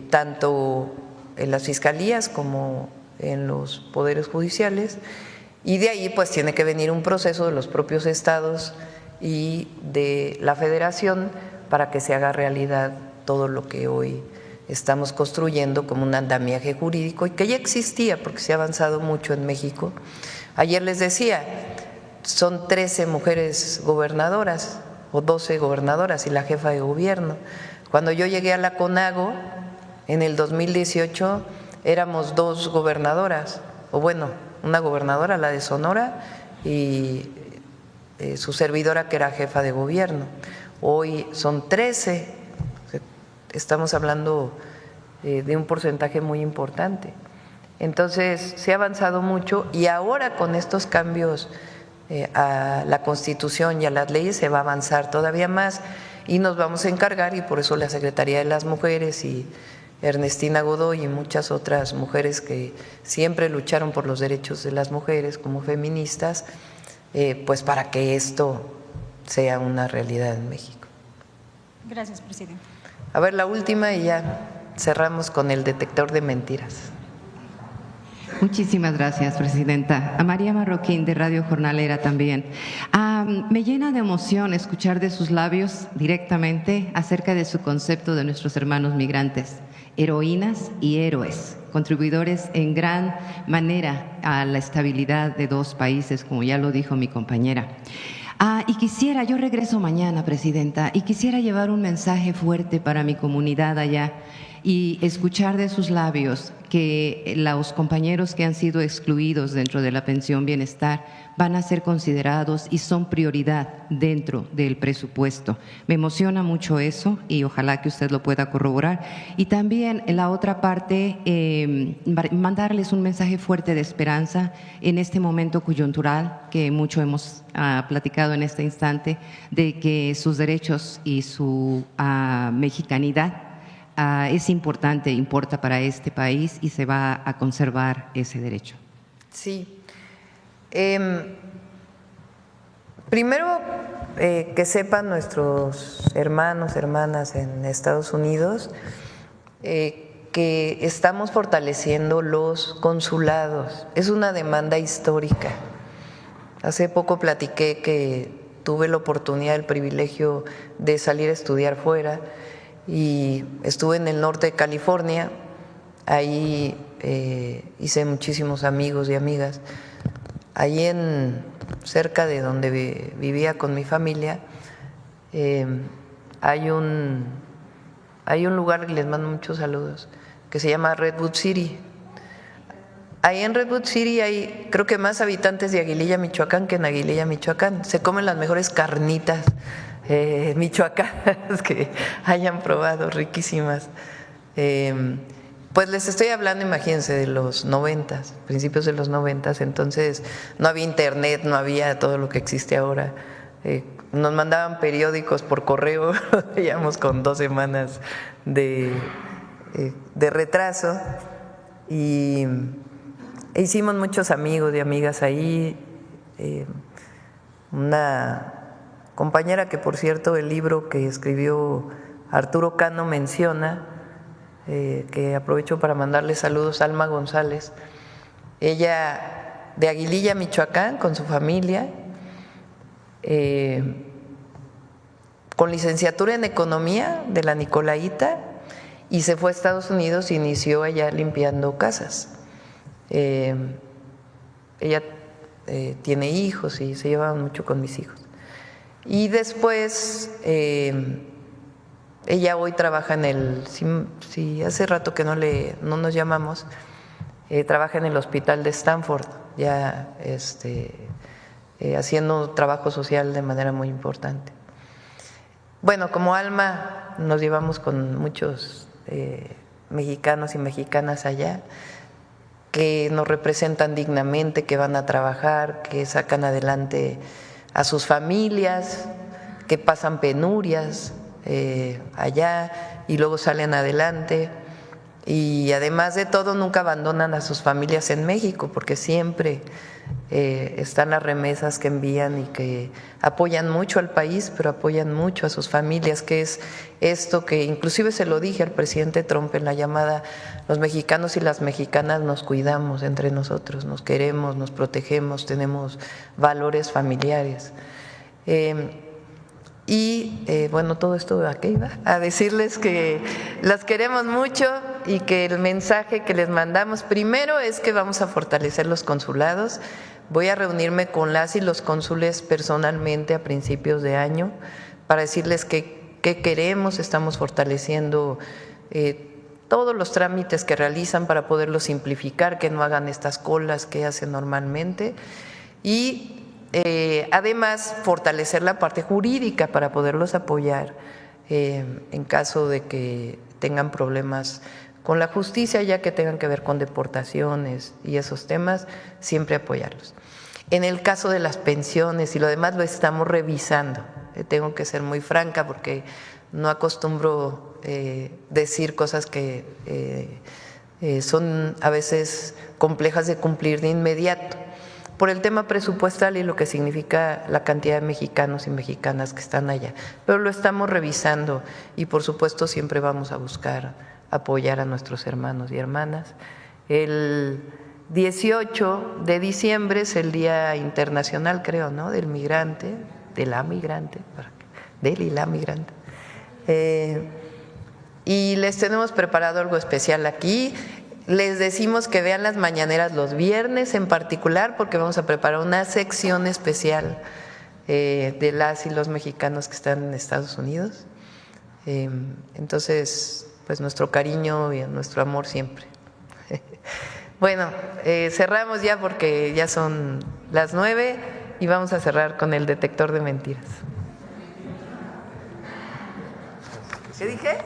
tanto en las fiscalías como en los poderes judiciales, y de ahí pues tiene que venir un proceso de los propios estados y de la federación para que se haga realidad todo lo que hoy estamos construyendo como un andamiaje jurídico y que ya existía porque se ha avanzado mucho en México. Ayer les decía, son 13 mujeres gobernadoras o 12 gobernadoras y la jefa de gobierno. Cuando yo llegué a la CONAGO en el 2018 éramos 2 gobernadoras, o bueno, una gobernadora, la de Sonora, y su servidora que era jefa de gobierno. Hoy son 13. Estamos hablando de un porcentaje muy importante. Entonces, se ha avanzado mucho y ahora con estos cambios a la Constitución y a las leyes se va a avanzar todavía más y nos vamos a encargar, y por eso la Secretaría de las Mujeres y Ernestina Godoy y muchas otras mujeres que siempre lucharon por los derechos de las mujeres como feministas, pues para que esto sea una realidad en México. Gracias, presidente. A ver, la última y ya cerramos con el detector de mentiras. Muchísimas gracias, presidenta. A María Marroquín, de Radio Jornalera también. Me llena de emoción escuchar de sus labios directamente acerca de su concepto de nuestros hermanos migrantes, heroínas y héroes, contribuidores en gran manera a la estabilidad de 2 países, como ya lo dijo mi compañera. Y quisiera, yo regreso mañana, presidenta, y quisiera llevar un mensaje fuerte para mi comunidad allá y escuchar de sus labios que los compañeros que han sido excluidos dentro de la pensión bienestar van a ser considerados y son prioridad dentro del presupuesto. Me emociona mucho eso y ojalá que usted lo pueda corroborar. Y también en la otra parte, mandarles un mensaje fuerte de esperanza en este momento coyuntural que mucho hemos platicado en este instante, de que sus derechos y su mexicanidad es importante, importa para este país y se va a conservar ese derecho. Sí. Primero, que sepan nuestros hermanos, hermanas en Estados Unidos que estamos fortaleciendo los consulados. Es una demanda histórica. Hace poco platiqué que tuve la oportunidad, el privilegio de salir a estudiar fuera y estuve en el norte de California. Ahí hice muchísimos amigos y amigas. ahí cerca de donde vivía con mi familia, hay un lugar, y les mando muchos saludos, que se llama Redwood City. Ahí en Redwood City hay, creo que más habitantes de Aguililla, Michoacán, que en Aguililla, Michoacán. Se comen las mejores carnitas michoacanas que hayan probado, riquísimas. Pues les estoy hablando, imagínense, de los 90, principios de los 90, entonces no había internet, no había todo lo que existe ahora. Nos mandaban periódicos por correo, veíamos con 2 semanas de retraso, y hicimos muchos amigos y amigas ahí. Una compañera que, por cierto, el libro que escribió Arturo Cano menciona, que aprovecho para mandarle saludos, Alma González, ella de Aguililla, Michoacán, con su familia, con licenciatura en Economía de la Nicolaita, y se fue a Estados Unidos e inició allá limpiando casas. Ella tiene hijos y se lleva mucho con mis hijos. Y después, ella hoy trabaja en si hace rato que no nos llamamos, trabaja en el hospital de Stanford, ya haciendo trabajo social de manera muy importante. Bueno, como Alma nos llevamos con muchos mexicanos y mexicanas allá, que nos representan dignamente, que van a trabajar, que sacan adelante a sus familias, que pasan penurias allá y luego salen adelante, y además de todo nunca abandonan a sus familias en México, porque siempre están las remesas que envían y que apoyan mucho al país, pero apoyan mucho a sus familias, que es esto que inclusive se lo dije al presidente Trump en la llamada: los mexicanos y las mexicanas nos cuidamos entre nosotros, nos queremos, nos protegemos, tenemos valores familiares. Bueno, todo esto ¿a qué iba? A decirles que las queremos mucho y que el mensaje que les mandamos primero es que vamos a fortalecer los consulados. Voy a reunirme con las y los cónsules personalmente a principios de año para decirles qué queremos. Estamos fortaleciendo todos los trámites que realizan para poderlos simplificar, que no hagan estas colas que hacen normalmente, y además fortalecer la parte jurídica para poderlos apoyar en caso de que tengan problemas con la justicia, ya que tengan que ver con deportaciones y esos temas, siempre apoyarlos. En el caso de las pensiones y lo demás lo estamos revisando. Tengo que ser muy franca porque no acostumbro decir cosas que son a veces complejas de cumplir de inmediato, por el tema presupuestal y lo que significa la cantidad de mexicanos y mexicanas que están allá. Pero lo estamos revisando y por supuesto siempre vamos a buscar apoyar a nuestros hermanos y hermanas. El 18 de diciembre es el Día Internacional, creo, ¿no?, del migrante, de la migrante, del y la migrante. Y les tenemos preparado algo especial aquí. Les decimos que vean las mañaneras los viernes en particular, porque vamos a preparar una sección especial de las y los mexicanos que están en Estados Unidos. Entonces, pues nuestro cariño y nuestro amor siempre. Bueno, cerramos ya porque ya son las 9 y vamos a cerrar con el detector de mentiras. ¿Qué dije?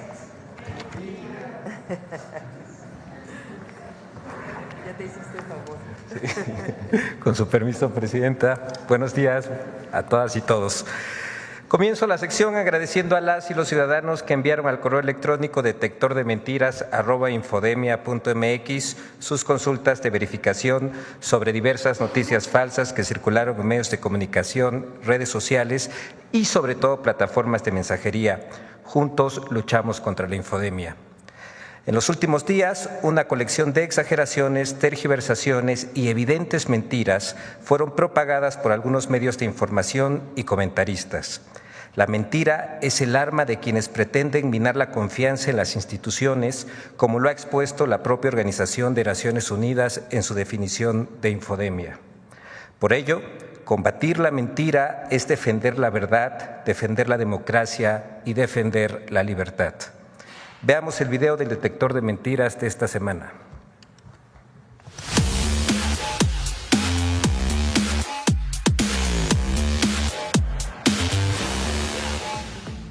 Ya te hiciste favor. Sí. Con su permiso, Presidenta. Buenos días a todas y todos. Comienzo la sección agradeciendo a las y los ciudadanos que enviaron al correo electrónico detectordementiras@infodemia.mx sus consultas de verificación sobre diversas noticias falsas que circularon en medios de comunicación, redes sociales y sobre todo plataformas de mensajería. Juntos luchamos contra la infodemia. En los últimos días, una colección de exageraciones, tergiversaciones y evidentes mentiras fueron propagadas por algunos medios de información y comentaristas. La mentira es el arma de quienes pretenden minar la confianza en las instituciones, como lo ha expuesto la propia Organización de Naciones Unidas en su definición de infodemia. Por ello, combatir la mentira es defender la verdad, defender la democracia y defender la libertad. Veamos el video del detector de mentiras de esta semana.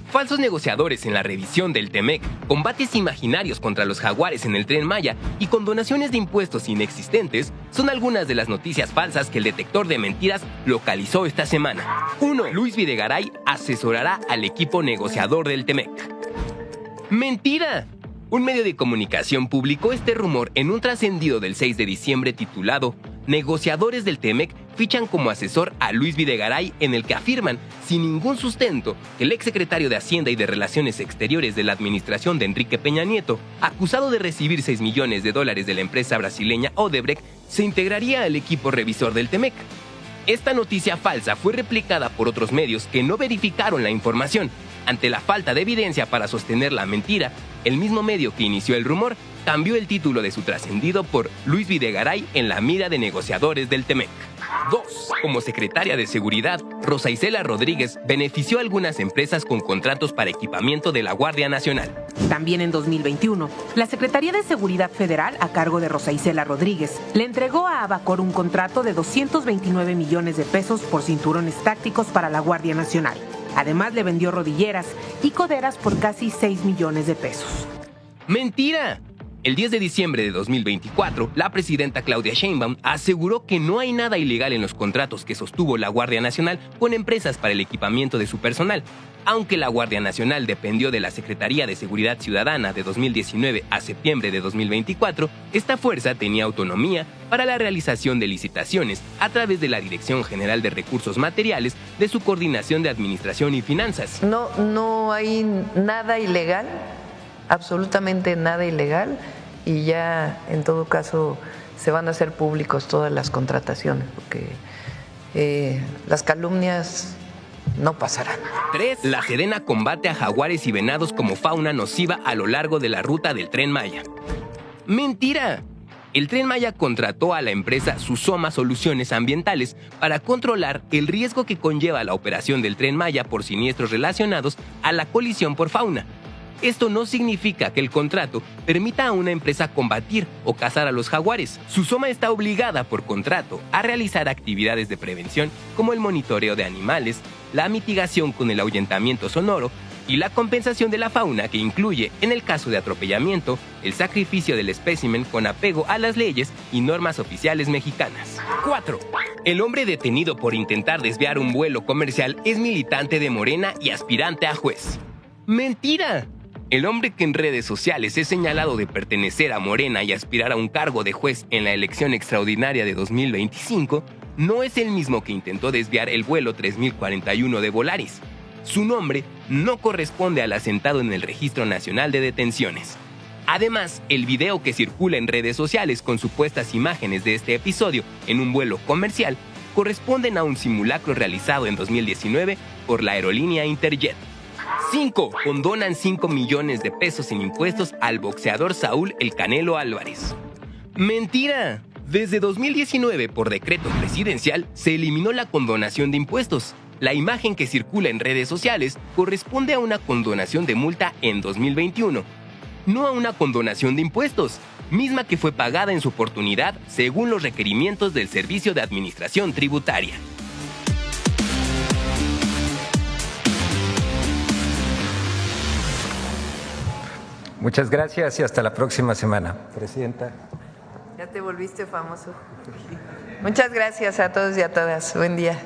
Falsos negociadores en la revisión del TEMEC, combates imaginarios contra los jaguares en el Tren Maya y condonaciones de impuestos inexistentes son algunas de las noticias falsas que el detector de mentiras localizó esta semana. 1. Luis Videgaray asesorará al equipo negociador del TEMEC. ¡Mentira! Un medio de comunicación publicó este rumor en un trascendido del 6 de diciembre titulado «Negociadores del TEMEC fichan como asesor a Luis Videgaray», en el que afirman, sin ningún sustento, que el exsecretario de Hacienda y de Relaciones Exteriores de la administración de Enrique Peña Nieto, acusado de recibir $6 millones de la empresa brasileña Odebrecht, se integraría al equipo revisor del TEMEC. Esta noticia falsa fue replicada por otros medios que no verificaron la información. Ante la falta de evidencia para sostener la mentira, el mismo medio que inició el rumor cambió el título de su trascendido por Luis Videgaray en la mira de negociadores del TEMEC. 2. Como secretaria de Seguridad, Rosa Isela Rodríguez benefició a algunas empresas con contratos para equipamiento de la Guardia Nacional. También en 2021, la Secretaría de Seguridad Federal, a cargo de Rosa Isela Rodríguez, le entregó a Abacor un contrato de 229 millones de pesos por cinturones tácticos para la Guardia Nacional. Además, le vendió rodilleras y coderas por casi 6 millones de pesos. ¡Mentira! El 10 de diciembre de 2024, la presidenta Claudia Sheinbaum aseguró que no hay nada ilegal en los contratos que sostuvo la Guardia Nacional con empresas para el equipamiento de su personal. Aunque la Guardia Nacional dependió de la Secretaría de Seguridad Ciudadana de 2019 a septiembre de 2024, esta fuerza tenía autonomía para la realización de licitaciones a través de la Dirección General de Recursos Materiales de su Coordinación de Administración y Finanzas. No hay nada ilegal, absolutamente nada ilegal, y ya en todo caso se van a hacer públicos todas las contrataciones, porque las calumnias no pasarán. 3. La Sedena combate a jaguares y venados como fauna nociva a lo largo de la ruta del Tren Maya. ¡Mentira! El Tren Maya contrató a la empresa Susoma Soluciones Ambientales para controlar el riesgo que conlleva la operación del Tren Maya por siniestros relacionados a la colisión por fauna. Esto no significa que el contrato permita a una empresa combatir o cazar a los jaguares. Susoma está obligada por contrato a realizar actividades de prevención como el monitoreo de animales, la mitigación con el ahuyentamiento sonoro y la compensación de la fauna, que incluye, en el caso de atropellamiento, el sacrificio del espécimen con apego a las leyes y normas oficiales mexicanas. 4. El hombre detenido por intentar desviar un vuelo comercial es militante de Morena y aspirante a juez. ¡Mentira! El hombre que en redes sociales es señalado de pertenecer a Morena y aspirar a un cargo de juez en la elección extraordinaria de 2025 no es el mismo que intentó desviar el vuelo 3041 de Volaris. Su nombre no corresponde al asentado en el Registro Nacional de Detenciones. Además, el video que circula en redes sociales con supuestas imágenes de este episodio en un vuelo comercial corresponden a un simulacro realizado en 2019 por la aerolínea Interjet. 5. Condonan 5 millones de pesos en impuestos al boxeador Saúl El Canelo Álvarez. ¡Mentira! Desde 2019, por decreto presidencial, se eliminó la condonación de impuestos. La imagen que circula en redes sociales corresponde a una condonación de multa en 2021, no a una condonación de impuestos, misma que fue pagada en su oportunidad según los requerimientos del Servicio de Administración Tributaria. Muchas gracias y hasta la próxima semana. Presidenta. Ya te volviste famoso. Muchas gracias a todos y a todas. Buen día.